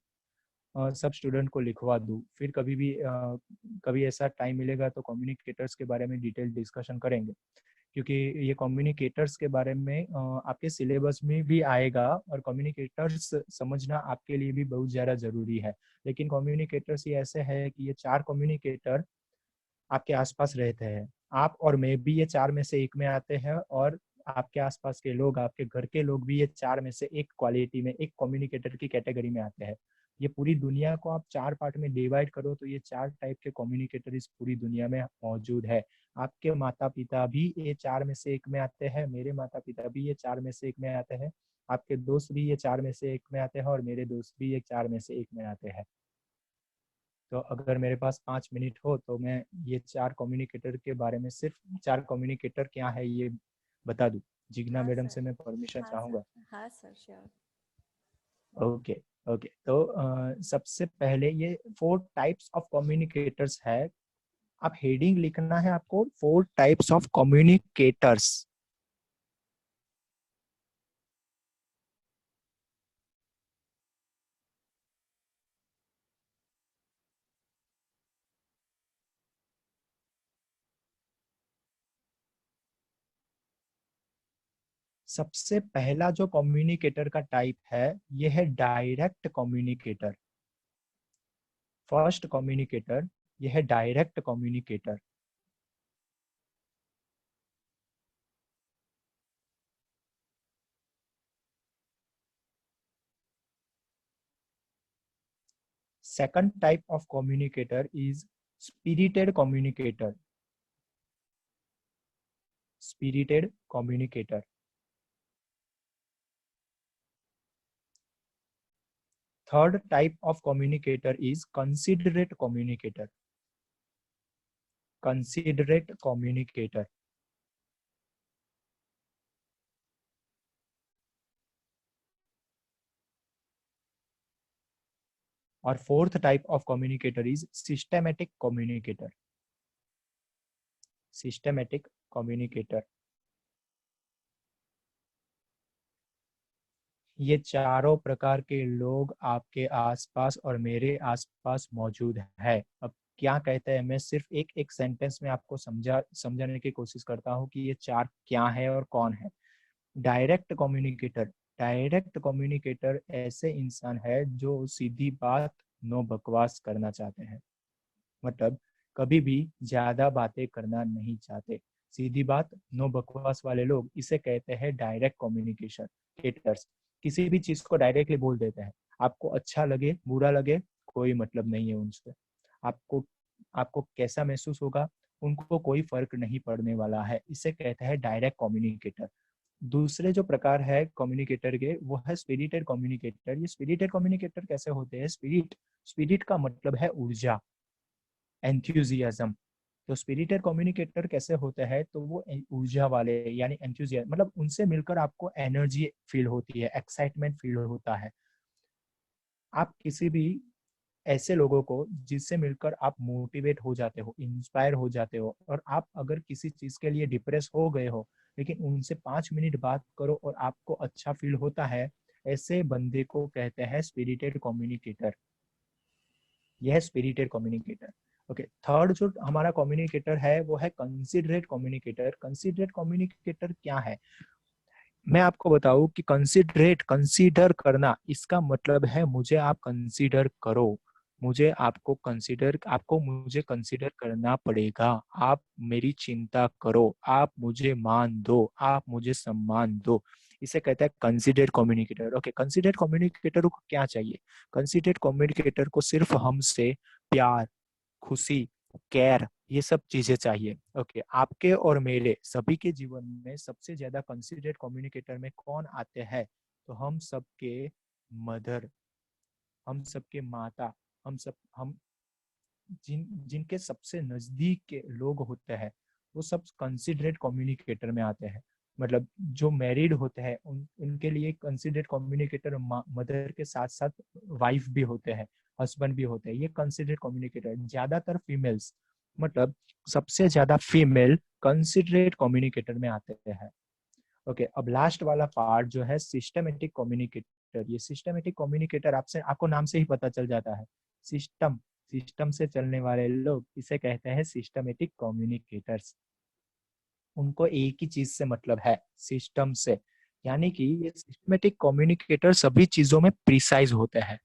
सब स्टूडेंट को लिखवा दूं, फिर कभी ऐसा टाइम मिलेगा तो कम्युनिकेटर्स के बारे में डिटेल डिस्कशन करेंगे। क्योंकि ये कम्युनिकेटर्स के बारे में आपके सिलेबस में भी आएगा और कम्युनिकेटर्स समझना आपके लिए भी बहुत ज़्यादा ज़रूरी है। लेकिन कम्युनिकेटर्स ये ऐसे है कि ये 4 कम्युनिकेटर आपके आसपास रहते हैं। आप और मैं भी ये 4 में से एक में आते हैं, और आपके आसपास के लोग, आपके घर के लोग भी ये 4 में से एक क्वालिटी में, एक कम्युनिकेटर की कैटेगरी में आते हैं। ये पूरी दुनिया को आप 4 पार्ट में डिवाइड करो तो ये 4 टाइप के कम्युनिकेटर इस पूरी दुनिया में मौजूद है। आपके माता पिता भी ये 4 में से एक में आते हैं, मेरे माता पिता भी ये 4 में से एक में आते हैं, आपके दोस्त भी ये 4 में से एक में आते हैं, और मेरे दोस्त भी ये 4 में से एक में आते हैं। तो अगर मेरे पास 5 मिनट हो तो मैं ये 4 कम्युनिकेटर के बारे में, सिर्फ 4 कम्युनिकेटर क्या है ये बता दूं। जिग्ना हाँ मैडम सर, से मैं परमिशन हाँ चाहूंगा। सर, हाँ सर, श्योर। ओके। ओके, तो सबसे पहले ये 4 टाइप्स ऑफ कम्युनिकेटर्स है। आप हेडिंग लिखना है आपको, 4 टाइप्स ऑफ कम्युनिकेटर्स। सबसे पहला जो कम्युनिकेटर का टाइप है ये है डायरेक्ट कम्युनिकेटर। फर्स्ट कम्युनिकेटर ये है direct communicator. Second type of communicator is spirited communicator. Spirited communicator. Third type of communicator is considerate communicator. Considerate communicator. और fourth type of communicator is systematic communicator. Systematic communicator. ये चारों प्रकार के लोग आपके आसपास और मेरे आसपास मौजूद है। अब क्या कहते हैं, मैं सिर्फ एक एक सेंटेंस में आपको समझाने की कोशिश करता हूँ कि ये 4 क्या है और कौन है। Direct communicator. डायरेक्ट कम्युनिकेटर ऐसे इंसान है जो सीधी बात, नो बकवास करना चाहते हैं। मतलब कभी भी ज्यादा बातें करना नहीं चाहते। सीधी बात, नो बकवास वाले लोग, इसे कहते हैं डायरेक्ट कम्युनिकेशन केटर्स। किसी भी चीज को डायरेक्टली बोल देते हैं। आपको अच्छा लगे बुरा लगे कोई मतलब नहीं है उनसे। आपको आपको कैसा महसूस होगा उनको कोई फर्क नहीं पड़ने वाला है। इसे कहते हैं डायरेक्ट कम्युनिकेटर। दूसरे जो प्रकार है कम्युनिकेटर के वो है स्पिरिटेड कम्युनिकेटर। ये स्पिरिटेड कम्युनिकेटर कैसे होते हैं? स्पिरिट, स्पिरिट का मतलब है ऊर्जा, एंथुजियाज्म। तो स्पिरिटेड कम्युनिकेटर कैसे होते हैं? तो वो ऊर्जा वाले यानी एंथुजियाज्म, मतलब उनसे मिलकर आपको एनर्जी फील होती है, एक्साइटमेंट फील होता है। आप किसी भी ऐसे लोगों को जिससे मिलकर आप मोटिवेट हो जाते हो, इंस्पायर हो जाते हो, और आप अगर किसी चीज के लिए डिप्रेस हो गए हो लेकिन उनसे 5 मिनट बात करो और आपको अच्छा फील होता है, ऐसे बंदे को कहते हैं स्पिरिटेड कम्युनिकेटर। यह है स्पिरिटेड कम्युनिकेटर। ओके, थर्ड जो हमारा कम्युनिकेटर है वो है कंसिडरेट कम्युनिकेटर। कंसिडरेट कम्युनिकेटर क्या है मैं आपको बताऊं कि कंसिडरेट, कंसीडर करना, इसका मतलब है मुझे आप कंसीडर करो, मुझे आपको कंसीडर, आपको मुझे कंसीडर करना पड़ेगा। आप मेरी चिंता करो, आप मुझे मान दो, आप मुझे सम्मान दो। इसे कहते हैं considerate communicator. Okay, considerate communicator को क्या चाहिए? कंसीडरेट कम्युनिकेटर को सिर्फ हमसे प्यार, खुशी, केयर, ये सब चीजें चाहिए। ओके, आपके और मेरे सभी के जीवन में सबसे ज्यादा कंसिडरेट कम्युनिकेटर में कौन आते हैं? तो हम सबके मदर, हम सबके माता, हम जिनके सबसे नजदीक के लोग होते हैं वो सब कंसिडरेट कम्युनिकेटर में आते हैं। मतलब जो मैरिड होते हैं उनके लिए कंसिडरेट कम्युनिकेटर मदर के साथ साथ वाइफ भी होते हैं, हस्बैंड भी होते हैं। ये कंसिडरेट कम्युनिकेटर ज्यादातर फीमेल्स, मतलब सबसे ज्यादा फीमेल कंसिडरेट कम्युनिकेटर में आते हैं। ओके, अब लास्ट वाला पार्ट जो है सिस्टमेटिक कम्युनिकेटर। ये सिस्टमेटिक कम्युनिकेटर आपसे, आपको नाम से ही पता चल जाता है, सिस्टम, सिस्टम से चलने वाले लोग, इसे कहते हैं सिस्टमेटिक कम्युनिकेटर्स। उनको एक ही चीज से मतलब है, सिस्टम से। यानी कि ये सिस्टमेटिक कम्युनिकेटर सभी चीजों में प्रिसाइज होते हैं,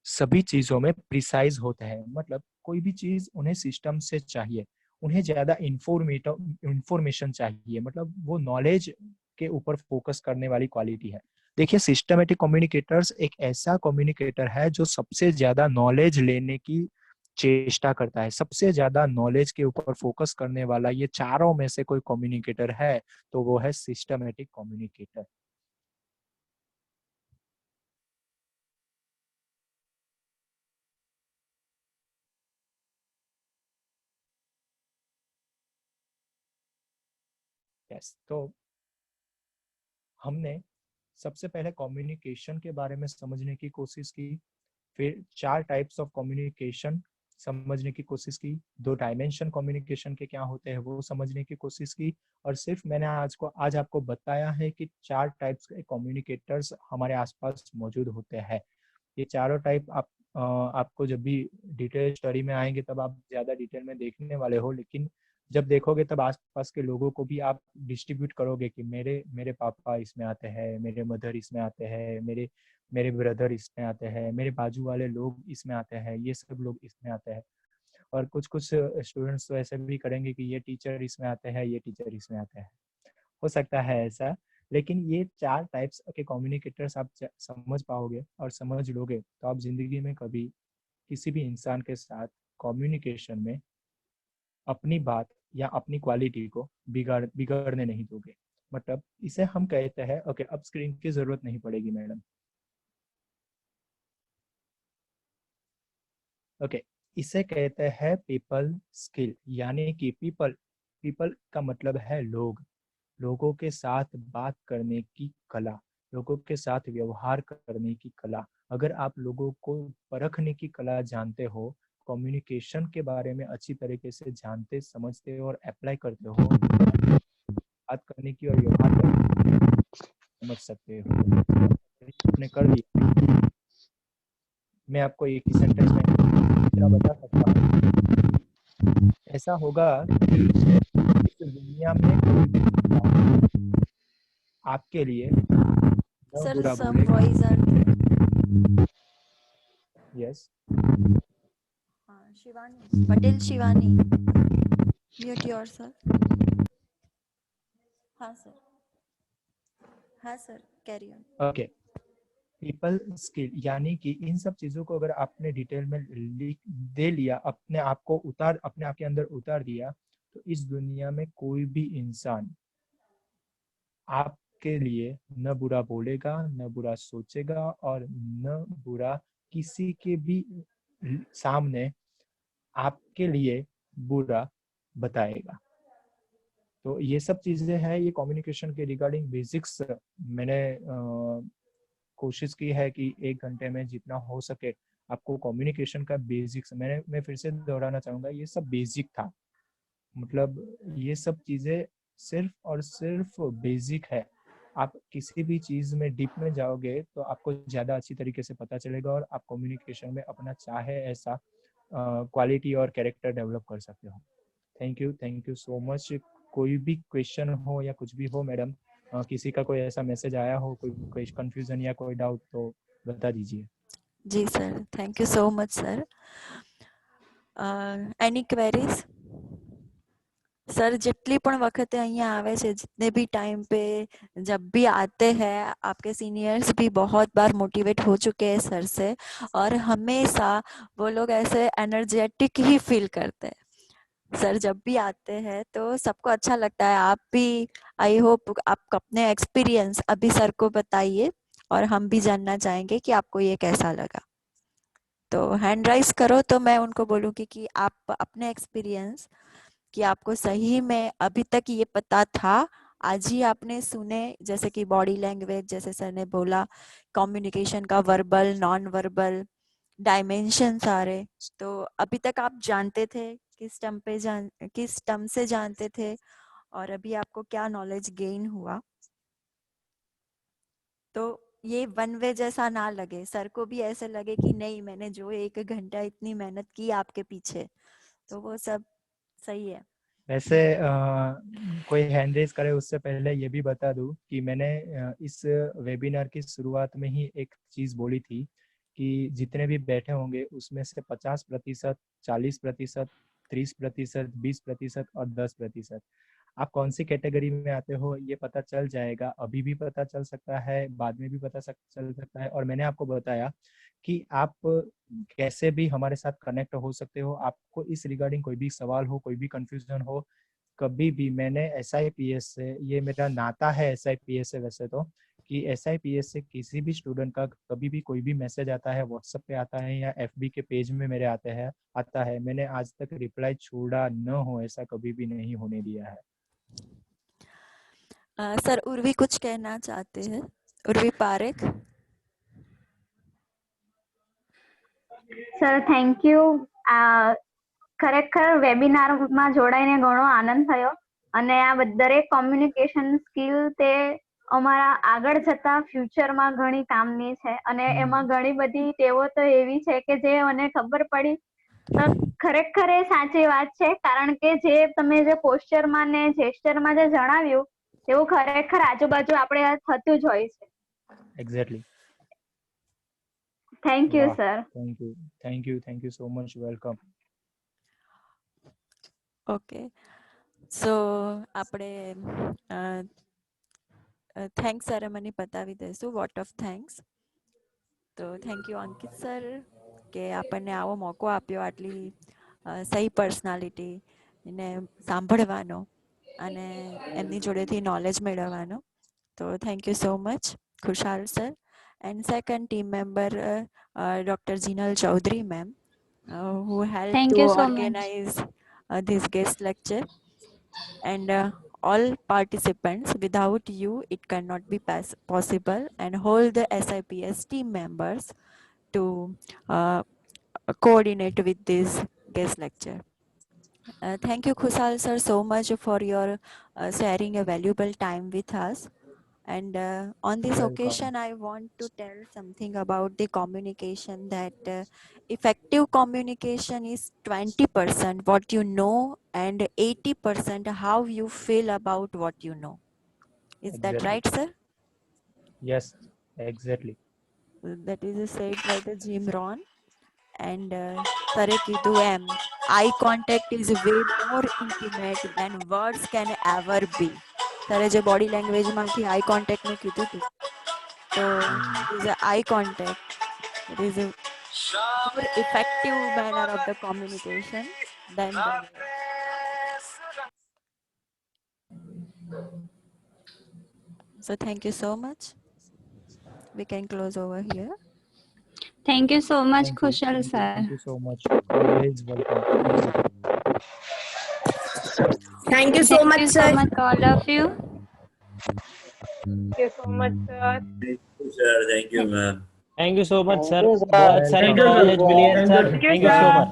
सभी चीजों में प्रिसाइज होते हैं। मतलब कोई भी चीज उन्हें सिस्टम से चाहिए, उन्हें ज्यादा इंफॉर्मेशन चाहिए, मतलब वो नॉलेज के ऊपर फोकस करने वाली क्वालिटी है। देखिए, सिस्टमेटिक कम्युनिकेटर्स एक ऐसा कम्युनिकेटर है जो सबसे ज्यादा नॉलेज लेने की चेष्टा करता है। सबसे ज्यादा नॉलेज के ऊपर फोकस करने वाला ये चारों में से कोई कम्युनिकेटर है तो वो है सिस्टमेटिक कम्युनिकेटर। यस, तो हमने सबसे पहले कम्युनिकेशन के बारे में समझने की कोशिश की, फिर 4 टाइप्स ऑफ कम्युनिकेशन समझने की कोशिश की, 2 डायमेंशन कम्युनिकेशन के क्या होते हैं वो समझने की कोशिश की, और सिर्फ मैंने आज आपको बताया है कि 4 टाइप्स के कम्युनिकेटर्स हमारे आसपास मौजूद होते हैं। ये चारों टाइप आपको जब भी डिटेल स्टडी में आएंगे तब आप ज्यादा डिटेल में देखने वाले हो, लेकिन जब देखोगे तब आसपास के लोगों को भी आप डिस्ट्रीब्यूट करोगे कि मेरे मेरे पापा इसमें आते हैं, मेरे मदर इसमें आते हैं, मेरे मेरे ब्रदर इसमें आते हैं, मेरे बाजू वाले लोग इसमें आते हैं, ये सब लोग इसमें आते हैं। और कुछ कुछ स्टूडेंट्स तो ऐसे भी करेंगे कि ये टीचर इसमें आते हैं, ये टीचर इसमें आते हैं। हो सकता है ऐसा, लेकिन ये 4 टाइप्स के कम्युनिकेटर्स आप समझ पाओगे और समझ लोगे तो आप जिंदगी में कभी किसी भी इंसान के साथ कम्युनिकेशन में अपनी बात या अपनी क्वालिटी को बिगड़ने नहीं दोगे। मतलब इसे हम कहते हैं, ओके अब स्क्रीन की जरूरत नहीं पड़ेगी मैडम। ओके, इसे कहते हैं पीपल स्किल, यानी कि पीपल, पीपल का मतलब है लोग, लोगों के साथ बात करने की कला, लोगों के साथ व्यवहार करने की कला। अगर आप लोगों को परखने की कला जानते हो, कम्युनिकेशन के बारे में अच्छी तरीके से जानते समझते हो और अप्लाई करते हो, बात करने की और व्यवहार करने की समझ सकते हो। आपने कर दिया, मैं आपको एक ही सेंटेंस में तीसरा बता सकता हूँ। ऐसा होगा कि इस दुनिया में कोई भी इंसान आपके लिए न Sir, बुरा some बोलेगा। voice are there. Yes, Shivani. Patel Shivani. Mute yourself. हाँ sir. हाँ sir. Carry on. Okay, people skill यानी कि इन सब चीजों को अगर आपने डिटेल में लिख दे लिया, अपने आप के अंदर उतार दिया, तो इस दुनिया में कोई भी इंसान आपके लिए न बुरा बोलेगा, न बुरा सोचेगा, और न बुरा किसी के भी सामने आपके लिए बुरा बताएगा। तो ये सब चीजें हैं, ये कम्युनिकेशन के रिगार्डिंग बेसिक्स मैंने कोशिश की है कि 1 घंटे में जितना हो सके आपको कम्युनिकेशन का बेसिक्स, मैं फिर से दोहराना चाहूंगा, ये सब बेसिक था। मतलब ये सब चीजें सिर्फ और सिर्फ बेसिक है। आप किसी भी चीज में डीप में जाओगे तो आपको ज्यादा अच्छी तरीके से पता चलेगा और आप कम्युनिकेशन में अपना चाहे ऐसा क्वालिटी और कैरेक्टर डेवलप कर सकते हो। Thank you so much. कोई भी क्वेश्चन हो या कुछ भी हो मैडम, किसी का कोई ऐसा मैसेज आया हो, कोई कंफ्यूजन या कोई डाउट, तो बता दीजिए। जी sir, thank you so much sir. Any queries? Sir जितनी पण वखते અહીંયા આવે છે, जितने भी टाइम पे जब भी आते हैं, आपके सीनियर्स भी बहुत बार मोटिवेट हो चुके हैं सर से, और हमेशा वो लोग ऐसे एनर्जेटिक ही फील करते हैं। सर जब भी आते हैं तो सबको अच्छा लगता है। आप भी, आई होप आप अपने एक्सपीरियंस अभी सर को बताइए, और हम भी जानना चाहेंगे कि आपको ये कैसा लगा। तो हैंड राइज करो तो मैं उनको बोलूँगी कि आप अपने एक्सपीरियंस, कि आपको सही में अभी तक ये पता था, आज ही आपने सुने, जैसे कि बॉडी लैंग्वेज, जैसे सर ने बोला, कम्युनिकेशन का वर्बल, नॉन वर्बल डायमेंशन सारे, तो अभी तक आप जानते थे, किस टर्म से जानते थे, और अभी आपको क्या नॉलेज गेन हुआ। तो ये वन वे जैसा ना लगे, सर को भी ऐसे लगे कि नहीं, मैंने जो 1 घंटा इतनी मेहनत की आपके पीछे, तो वो सब सही है। वैसे कोई हैंड रेज करे उससे पहले ये भी बता दूं कि मैंने इस वेबिनार की शुरुआत में ही एक चीज बोली थी कि जितने भी बैठे होंगे उसमें से 50%, 40%, 30%, 20% और 10%, आप कौन सी कैटेगरी में आते हो ये पता चल जाएगा। अभी भी पता चल सकता है, बाद में भी चल सकता है। और मैंने आपको बताया कि आप कैसे भी हमारे साथ कनेक्ट हो सकते हो। आपको इस रिगार्डिंग कोई भी सवाल हो, कोई भी कंफ्यूजन हो, कभी भी, मैंने SIPS से, ये मेरा नाता है SIPS से वैसे तो, कि SIPS से किसी भी स्टूडेंट का कभी भी कोई भी मैसेज आता है, व्हाट्सएप पे आता है या FB के पेज में मेरे आता है, मैंने आज तक रिप्लाई छोड़ा न हो, ऐसा कभी भी नहीं होने दिया है। सर उर्वी कुछ कहना चाहते हैं? Urvi Parekh. Sir thank you. ખરેખર વેબિનારમાં જોડાઈને ઘણો આનંદ થયો અને આ દરેક કોમ્યુનિકેશન સ્કિલ તે અમારા આગળ જતા ફ્યુચરમાં ઘણી કામની છે અને એમાં ઘણી બધી ટેવો તો એવી છે કે જે મને ખબર પડી તો ખરેખર એ સાચી વાત છે, કારણ કે જે તમે જે પોસ્ચરમાં ને જેસ્ચરમાં જે જણાવ્યું એવું ખરેખર આજુબાજુ આપણે થતું જ હોય છે. Exactly. Thank you sir. Thank you so much. Welcome. Okay, so આપણે થેન્ક્સ સેરેમની પતાવી દઈશું. Vote of thanks. તો થેન્ક યુ અંકિત સર કે આપણને આવો મોકો આપ્યો આટલી સહી પર્સનાલિટીને સાંભળવાનો અને એમની જોડેથી નોલેજ મેળવવાનો. તો thank you so much Khushal sir. And second team member Dr. Jinal Chaudhary ma'am, who helped Thank to you so much. organize this guest lecture. And all participants, without you it cannot be possible, and all the SIPS team members to coordinate with this guest lecture. Thank you Khushal sir so much for your sharing a valuable time with us. And on this Welcome. occasion, I want to tell something about the communication, that effective communication is 20% what you know and 80% how you feel about what you know. Is that Exactly. right, sir? Yes, exactly. That is said by the Jim Rohn. And sir કીધું એમ, eye contact is way more intimate than words can ever be. સરે જે body લેંગ્વેજમાંથી આઈ કોન્ટેક્ટનું કીધું હતું, તો it is a eye contact. It is a more effective manner of the communication than the words. So thank you so much. We can close over here. Thank you so much, Thank you. Khushal sir. Thank you so much. Always welcome. Thank you so Thank much, you sir. so much, all of you. Thank you so much, sir. Thank you, sir. Thank you, ma'am. Thank you so much sir, you, sir. बहुत सारी Welcome. Knowledge मिली है sir. Thank you, thank you sir. So much.